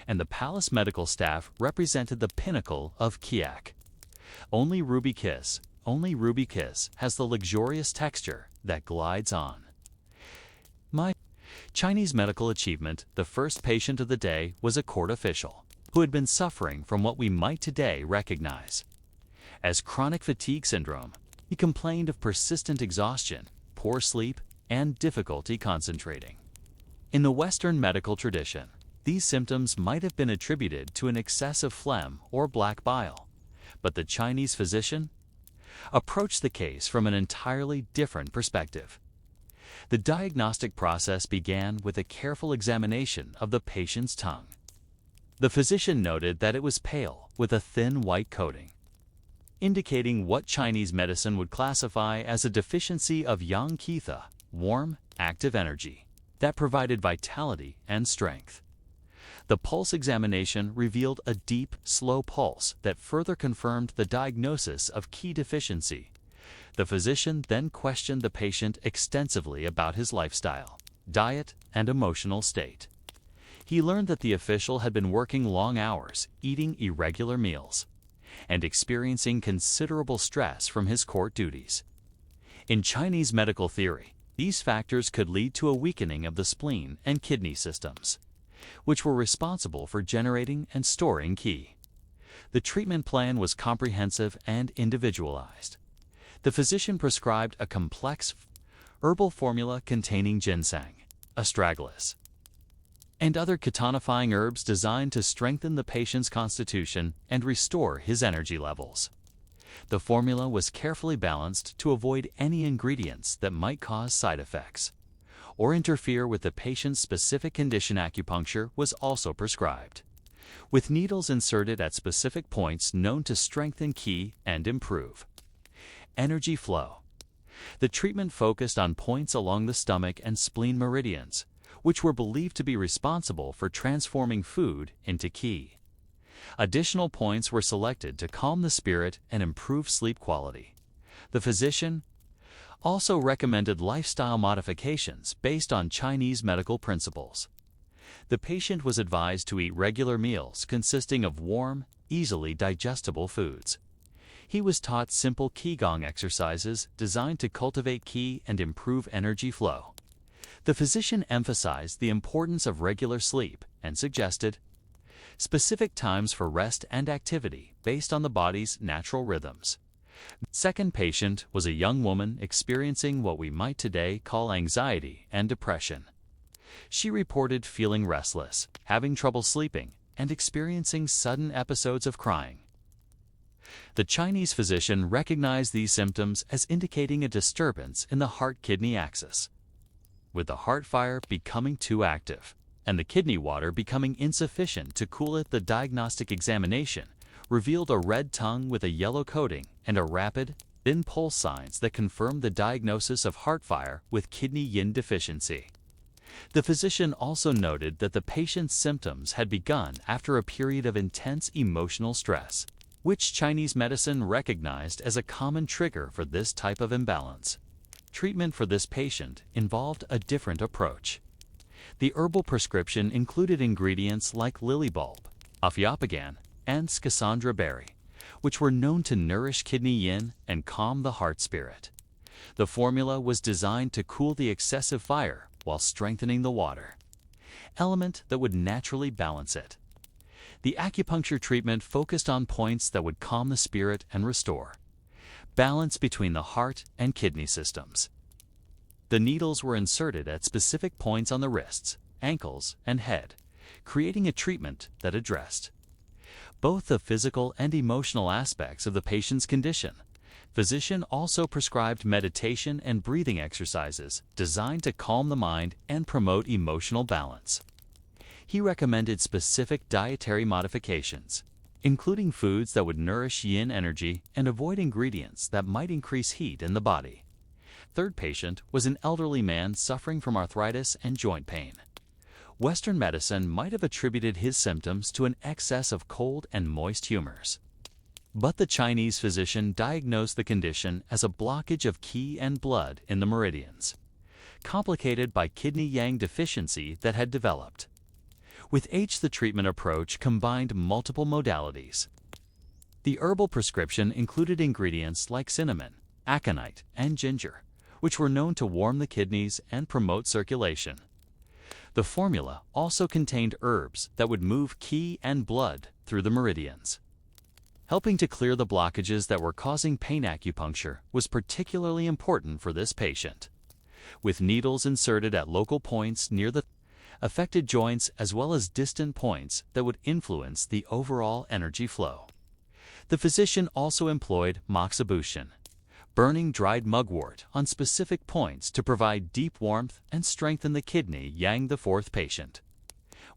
and the palace medical staff represented the pinnacle of Kiak. Only ruby kiss has the luxurious texture that glides on. My Chinese medical achievement, the first patient of the day was a court official who had been suffering from what we might today recognize as chronic fatigue syndrome. He complained of persistent exhaustion, poor sleep, and difficulty concentrating. In the Western medical tradition, these symptoms might have been attributed to an excess of phlegm or black bile, but the Chinese physician approached the case from an entirely different perspective. The diagnostic process began with a careful examination of the patient's tongue. The physician noted that it was pale with a thin white coating, indicating what Chinese medicine would classify as a deficiency of yang qi, warm, active energy that provided vitality and strength. The pulse examination revealed a deep, slow pulse that further confirmed the diagnosis of qi deficiency. The physician then questioned the patient extensively about his lifestyle, diet, and emotional state. He learned that the official had been working long hours, eating irregular meals, and experiencing considerable stress from his court duties. In Chinese medical theory, these factors could lead to a weakening of the spleen and kidney systems, which were responsible for generating and storing qi. The treatment plan was comprehensive and individualized. The physician prescribed a complex herbal formula containing ginseng, astragalus, and other ketonifying herbs designed to strengthen the patient's constitution and restore his energy levels. The formula was carefully balanced to avoid any ingredients that might cause side effects or interfere with the patient's specific condition. Acupuncture was also prescribed, with needles inserted at specific points known to strengthen qi and improve energy flow. The treatment focused on points along the stomach and spleen meridians, which were believed to be responsible for transforming food into qi. Additional points were selected to calm the spirit and improve sleep quality. The physician also recommended lifestyle modifications based on Chinese medical principles. The patient was advised to eat regular meals consisting of warm, easily digestible foods. He was taught simple qigong exercises designed to cultivate qi and improve energy flow. The physician emphasized the importance of regular sleep and suggested specific times for rest and activity based on the body's natural rhythms. Second patient was a young woman experiencing what we might today call anxiety and depression. She reported feeling restless, having trouble sleeping, and experiencing sudden episodes of crying. The Chinese physician recognized these symptoms as indicating a disturbance in the heart-kidney axis, with the heart fire becoming too active and the kidney water becoming insufficient to cool it. The diagnostic examination revealed a red tongue with a yellow coating and a rapid, thin pulse, signs that confirmed the diagnosis of heart fire with kidney yin deficiency. The physician also noted that the patient's symptoms had begun after a period of intense emotional stress, which Chinese medicine recognized as a common trigger for this type of imbalance. Treatment for this patient involved a different approach. The herbal prescription included ingredients like lily bulb, aphiopagan, and schisandra berry, which were known to nourish kidney yin and calm the heart spirit. The formula was designed to cool the excessive fire while strengthening the water element that would naturally balance it. The acupuncture treatment focused on points that would calm the spirit and restore balance between the heart and kidney systems. The needles were inserted at specific points on the wrists, ankles, and head, creating a treatment that addressed both the physical and emotional aspects of the patient's condition. Physician also prescribed meditation and breathing exercises designed to calm the mind and promote emotional balance. He recommended specific dietary modifications, including foods that would nourish yin energy and avoid ingredients that might increase heat in the body. Third patient was an elderly man suffering from arthritis and joint pain. Western medicine might have attributed his symptoms to an excess of cold and moist humors, but the Chinese physician diagnosed the condition as a blockage of qi and blood in the meridians, complicated by kidney yang deficiency that had developed. With age, the treatment approach combined multiple modalities. The herbal prescription included ingredients like cinnamon, aconite, and ginger, which were known to warm the kidneys and promote circulation. The formula also contained herbs that would move qi and blood through the meridians, helping to clear the blockages that were causing pain. Acupuncture was particularly important for this patient, with needles inserted at local points near the affected joints as well as distant points that would influence the overall energy flow. The physician also employed moxibustion, burning dried mugwort on specific points to provide deep warmth and strengthen the kidney yang. The fourth patient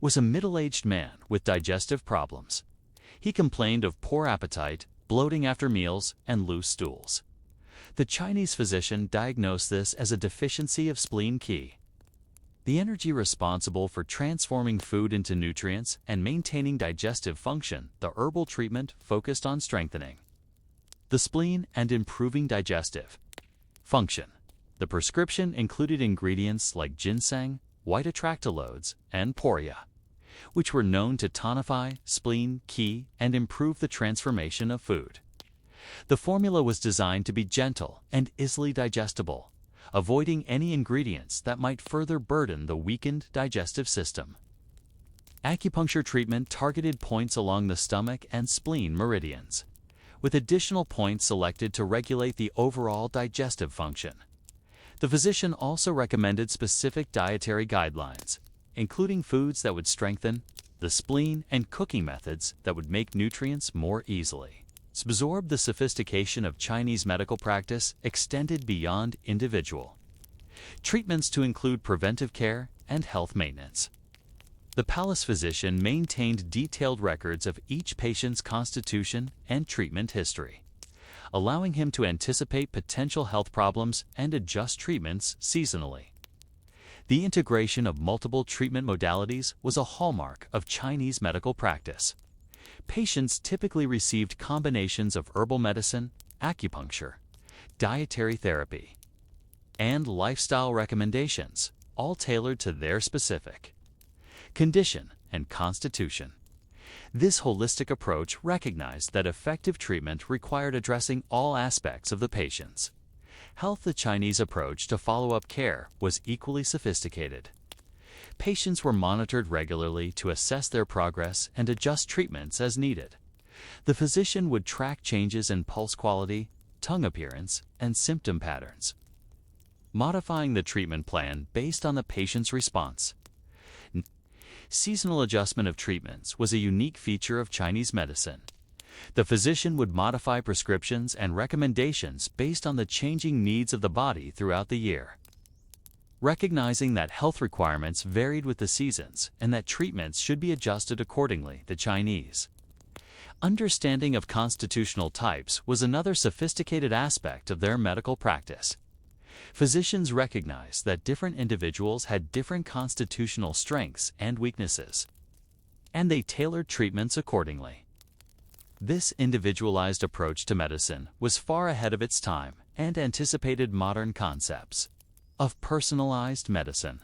was a middle-aged man with digestive problems. He complained of poor appetite, bloating after meals, and loose stools. The Chinese physician diagnosed this as a deficiency of spleen qi, the energy responsible for transforming food into nutrients and maintaining digestive function. The herbal treatment focused on strengthening the spleen and improving digestive function. The prescription included ingredients like ginseng, white atractylodes, and poria, which were known to tonify spleen qi and improve the transformation of food. The formula was designed to be gentle and easily digestible, avoiding any ingredients that might further burden the weakened digestive system. Acupuncture treatment targeted points along the stomach and spleen meridians, with additional points selected to regulate the overall digestive function. The physician also recommended specific dietary guidelines, including foods that would strengthen the spleen and cooking methods that would make nutrients more easily absorbed. The sophistication of Chinese medical practice extended beyond individual treatments to include preventive care and health maintenance. The palace physician maintained detailed records of each patient's constitution and treatment history, allowing him to anticipate potential health problems and adjust treatments seasonally. The integration of multiple treatment modalities was a hallmark of Chinese medical practice. Patients typically received combinations of herbal medicine, acupuncture, dietary therapy, and lifestyle recommendations, all tailored to their specific condition and constitution. This holistic approach recognized that effective treatment required addressing all aspects of the patient's health. The Chinese approach to follow-up care was equally sophisticated. Patients were monitored regularly to assess their progress and adjust treatments as needed. The physician would track changes in pulse quality, tongue appearance, and symptom patterns, modifying the treatment plan based on the patient's response. Seasonal adjustment of treatments was a unique feature of Chinese medicine. The physician would modify prescriptions and recommendations based on the changing needs of the body throughout the year. Recognizing that health requirements varied with the seasons and that treatments should be adjusted accordingly, the Chinese understanding of constitutional types was another sophisticated aspect of their medical practice. Physicians recognized that different individuals had different constitutional strengths and weaknesses, and they tailored treatments accordingly. This individualized approach to medicine was far ahead of its time and anticipated modern concepts of personalized medicine.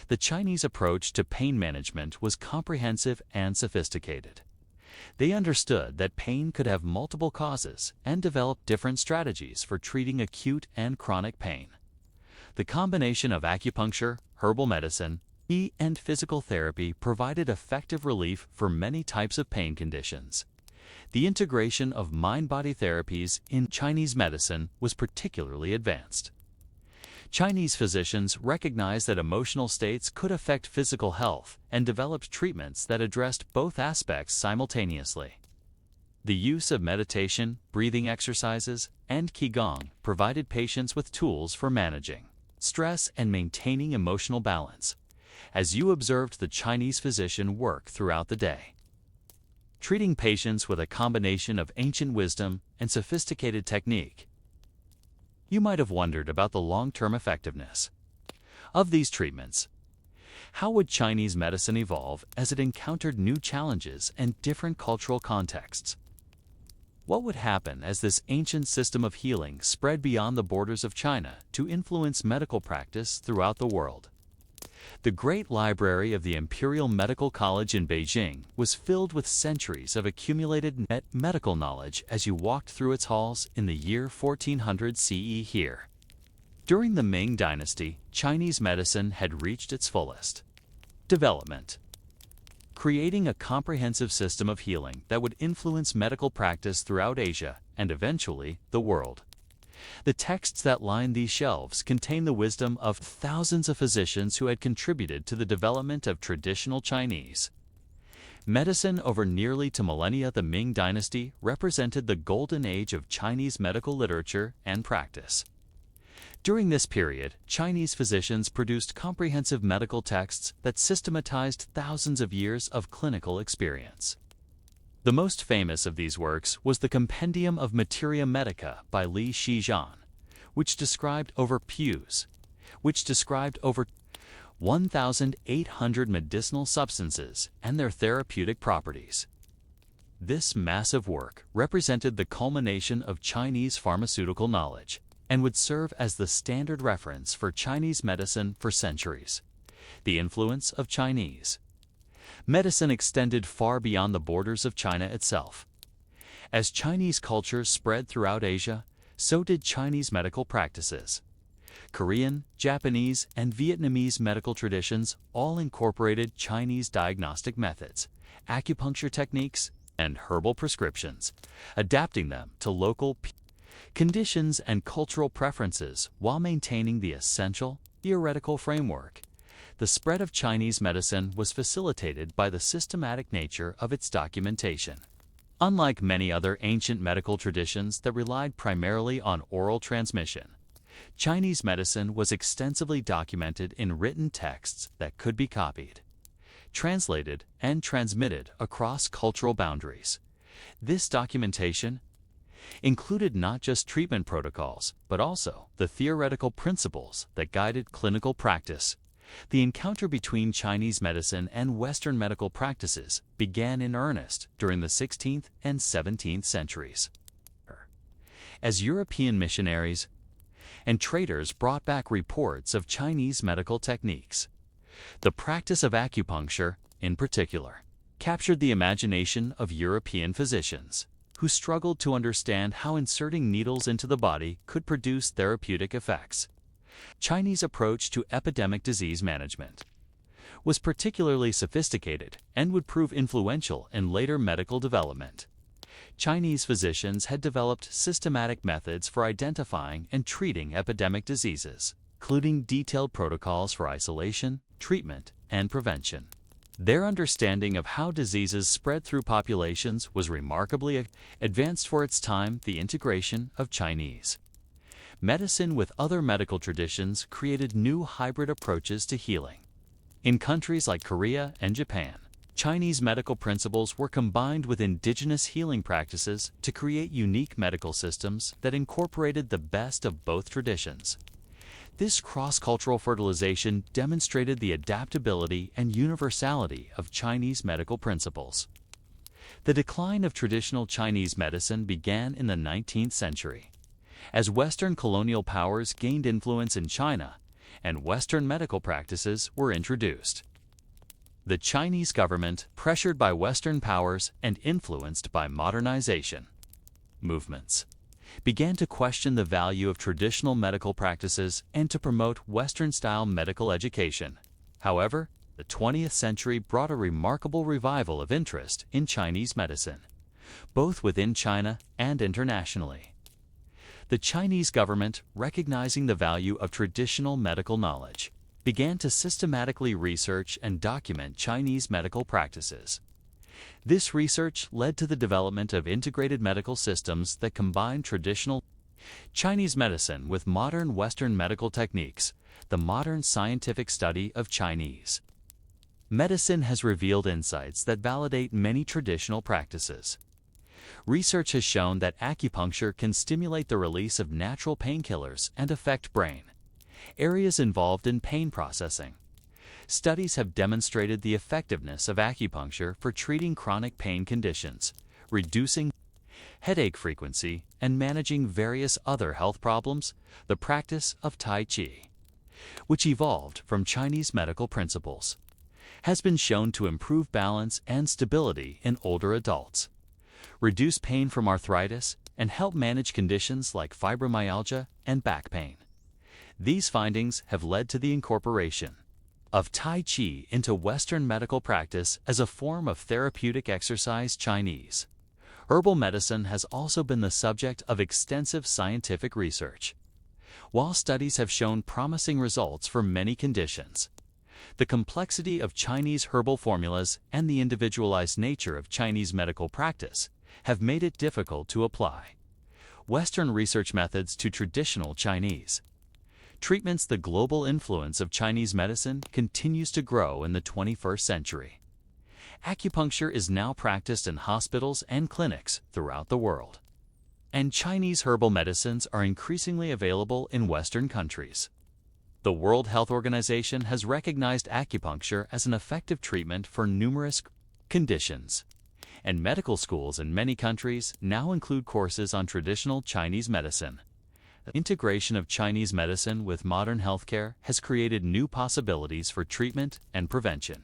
The Chinese approach to pain management was comprehensive and sophisticated. They understood that pain could have multiple causes and developed different strategies for treating acute and chronic pain. The combination of acupuncture, herbal medicine, and physical therapy provided effective relief for many types of pain conditions. The integration of mind-body therapies in Chinese medicine was particularly advanced. Chinese physicians recognized that emotional states could affect physical health and developed treatments that addressed both aspects simultaneously. The use of meditation, breathing exercises, and qigong provided patients with tools for managing stress and maintaining emotional balance, as you observed the Chinese physician work throughout the day, treating patients with a combination of ancient wisdom and sophisticated technique. You might have wondered about the long-term effectiveness of these treatments. How would Chinese medicine evolve as it encountered new challenges and different cultural contexts? What would happen as this ancient system of healing spread beyond the borders of China to influence medical practice throughout the world? The Great Library of the Imperial Medical College in Beijing was filled with centuries of accumulated medical knowledge as you walked through its halls in the year 1400 CE here. During the Ming Dynasty, Chinese medicine had reached its fullest development, creating a comprehensive system of healing that would influence medical practice throughout Asia and eventually the world. The texts that line these shelves contain the wisdom of thousands of physicians who had contributed to the development of traditional Chinese medicine over nearly 2 millennia. The Ming Dynasty represented the golden age of Chinese medical literature and practice. During this period, Chinese physicians produced comprehensive medical texts that systematized thousands of years of clinical experience. The most famous of these works was the Compendium of Materia Medica by Li Shizhan, which described over 1,800 medicinal substances and their therapeutic properties. This massive work represented the culmination of Chinese pharmaceutical knowledge and would serve as the standard reference for Chinese medicine for centuries. The influence of Chinese medicine extended far beyond the borders of China itself. As Chinese culture spread throughout Asia, so did Chinese medical practices. Korean, Japanese, and Vietnamese medical traditions all incorporated Chinese diagnostic methods, acupuncture techniques, and herbal prescriptions, adapting them to local conditions and cultural preferences while maintaining the essential theoretical framework. The spread of Chinese medicine was facilitated by the systematic nature of its documentation. Unlike many other ancient medical traditions that relied primarily on oral transmission, Chinese medicine was extensively documented in written texts that could be copied, translated, and transmitted across cultural boundaries. This documentation included not just treatment protocols, but also the theoretical principles that guided clinical practice. The encounter between Chinese medicine and Western medical practices began in earnest during the 16th and 17th centuries. As European missionaries and traders brought back reports of Chinese medical techniques, the practice of acupuncture, in particular, captured the imagination of European physicians, who struggled to understand how inserting needles into the body could produce therapeutic effects. Chinese approach to epidemic disease management was particularly sophisticated and would prove influential in later medical development. Chinese physicians had developed systematic methods for identifying and treating epidemic diseases, including detailed protocols for isolation, treatment, and prevention. Their understanding of how diseases spread through populations was remarkably advanced for its time. The integration of Chinese medicine with other medical traditions created new hybrid approaches to healing. In countries like Korea and Japan, Chinese medical principles were combined with indigenous healing practices to create unique medical systems that incorporated the best of both traditions. This cross-cultural fertilization demonstrated the adaptability and universality of Chinese medical principles. The decline of traditional Chinese medicine began in the 19th century, as Western colonial powers gained influence in China and Western medical practices were introduced. The Chinese government, pressured by Western powers and influenced by modernization movements, began to question the value of traditional medical practices and to promote Western-style medical education. However, the 20th century brought a remarkable revival of interest in Chinese medicine, both within China and internationally. The Chinese government, recognizing the value of traditional medical knowledge, began to systematically research and document Chinese medical practices. This research led to the development of integrated medical systems that combine traditional Chinese medicine with modern Western medical techniques. The modern scientific study of Chinese medicine has revealed insights that validate many traditional practices. Research has shown that acupuncture can stimulate the release of natural painkillers and affect brain areas involved in pain processing. Studies have demonstrated the effectiveness of acupuncture for treating chronic pain conditions, reducing headache frequency, and managing various other health problems. The practice of Tai Chi, which evolved from Chinese medical principles, has been shown to improve balance and stability in older adults, reduce pain from arthritis, and help manage conditions like fibromyalgia and back pain. These findings have led to the incorporation of Tai Chi into Western medical practice as a form of therapeutic exercise. Chinese herbal medicine has also been the subject of extensive scientific research. While studies have shown promising results for many conditions, the complexity of Chinese herbal formulas and the individualized nature of Chinese medical practice have made it difficult to apply Western research methods to traditional Chinese treatments. The global influence of Chinese medicine continues to grow in the 21st century. Acupuncture is now practiced in hospitals and clinics throughout the world, and Chinese herbal medicines are increasingly available in Western countries. The World Health Organization has recognized acupuncture as an effective treatment for numerous conditions, and medical schools in many countries now include courses on traditional Chinese medicine. The integration of Chinese medicine with modern healthcare has created new possibilities for treatment and prevention.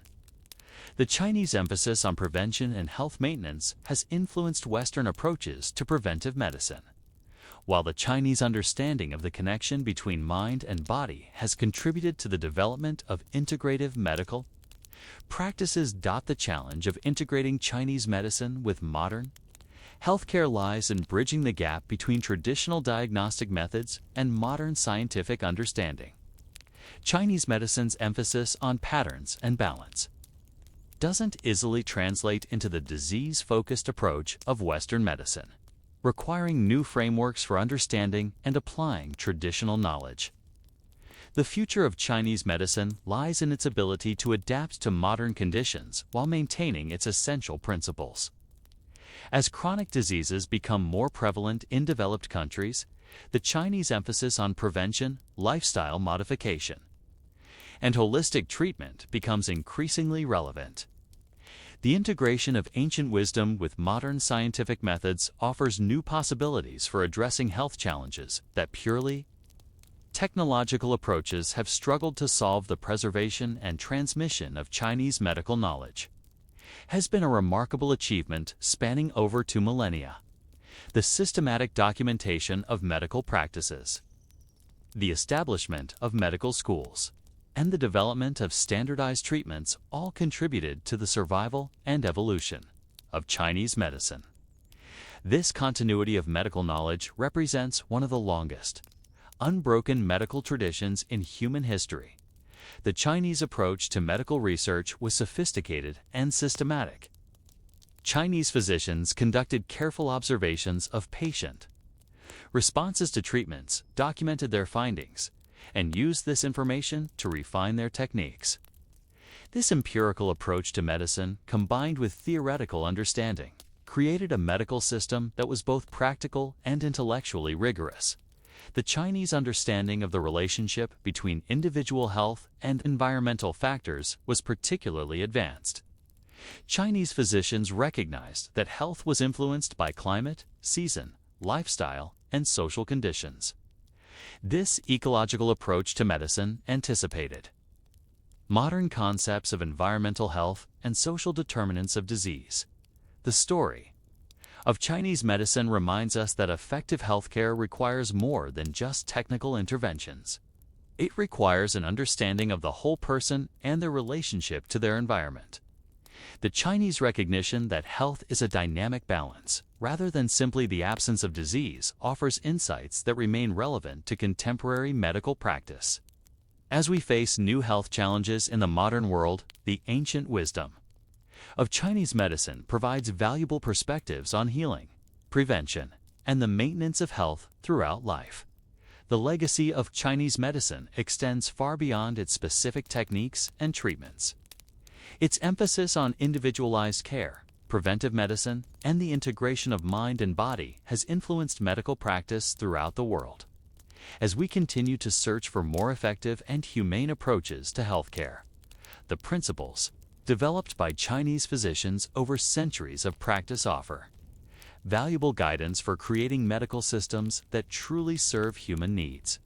The Chinese emphasis on prevention and health maintenance has influenced Western approaches to preventive medicine, while the Chinese understanding of the connection between mind and body has contributed to the development of integrative medical practices. The challenge of integrating Chinese medicine with modern healthcare lies in bridging the gap between traditional diagnostic methods and modern scientific understanding. Chinese medicine's emphasis on patterns and balance doesn't easily translate into the disease-focused approach of Western medicine, requiring new frameworks for understanding and applying traditional knowledge. The future of Chinese medicine lies in its ability to adapt to modern conditions while maintaining its essential principles. As chronic diseases become more prevalent in developed countries, the Chinese emphasis on prevention, lifestyle modification, and holistic treatment becomes increasingly relevant. The integration of ancient wisdom with modern scientific methods offers new possibilities for addressing health challenges that purely technological approaches have struggled to solve. The preservation and transmission of Chinese medical knowledge has been a remarkable achievement spanning over 2 millennia. The systematic documentation of medical practices, the establishment of medical schools, and the development of standardized treatments all contributed to the survival and evolution of Chinese medicine. This continuity of medical knowledge represents one of the longest, unbroken medical traditions in human history. The Chinese approach to medical research was sophisticated and systematic. Chinese physicians conducted careful observations of patient responses to treatments, documented their findings, and used this information to refine their techniques. This empirical approach to medicine, combined with theoretical understanding, created a medical system that was both practical and intellectually rigorous. The Chinese understanding of the relationship between individual health and environmental factors was particularly advanced. Chinese physicians recognized that health was influenced by climate, season, lifestyle, and social conditions. This ecological approach to medicine anticipated modern concepts of environmental health and social determinants of disease. The story of Chinese medicine reminds us that effective healthcare requires more than just technical interventions. It requires an understanding of the whole person and their relationship to their environment. The Chinese recognition that health is a dynamic balance, rather than simply the absence of disease, offers insights that remain relevant to contemporary medical practice. As we face new health challenges in the modern world, the ancient wisdom of Chinese medicine provides valuable perspectives on healing, prevention, and the maintenance of health throughout life. The legacy of Chinese medicine extends far beyond its specific techniques and treatments. Its emphasis on individualized care, preventive medicine, and the integration of mind and body has influenced medical practice throughout the world. As we continue to search for more effective and humane approaches to healthcare, the principles developed by Chinese physicians over centuries of practice offer valuable guidance for creating medical systems that truly serve human needs.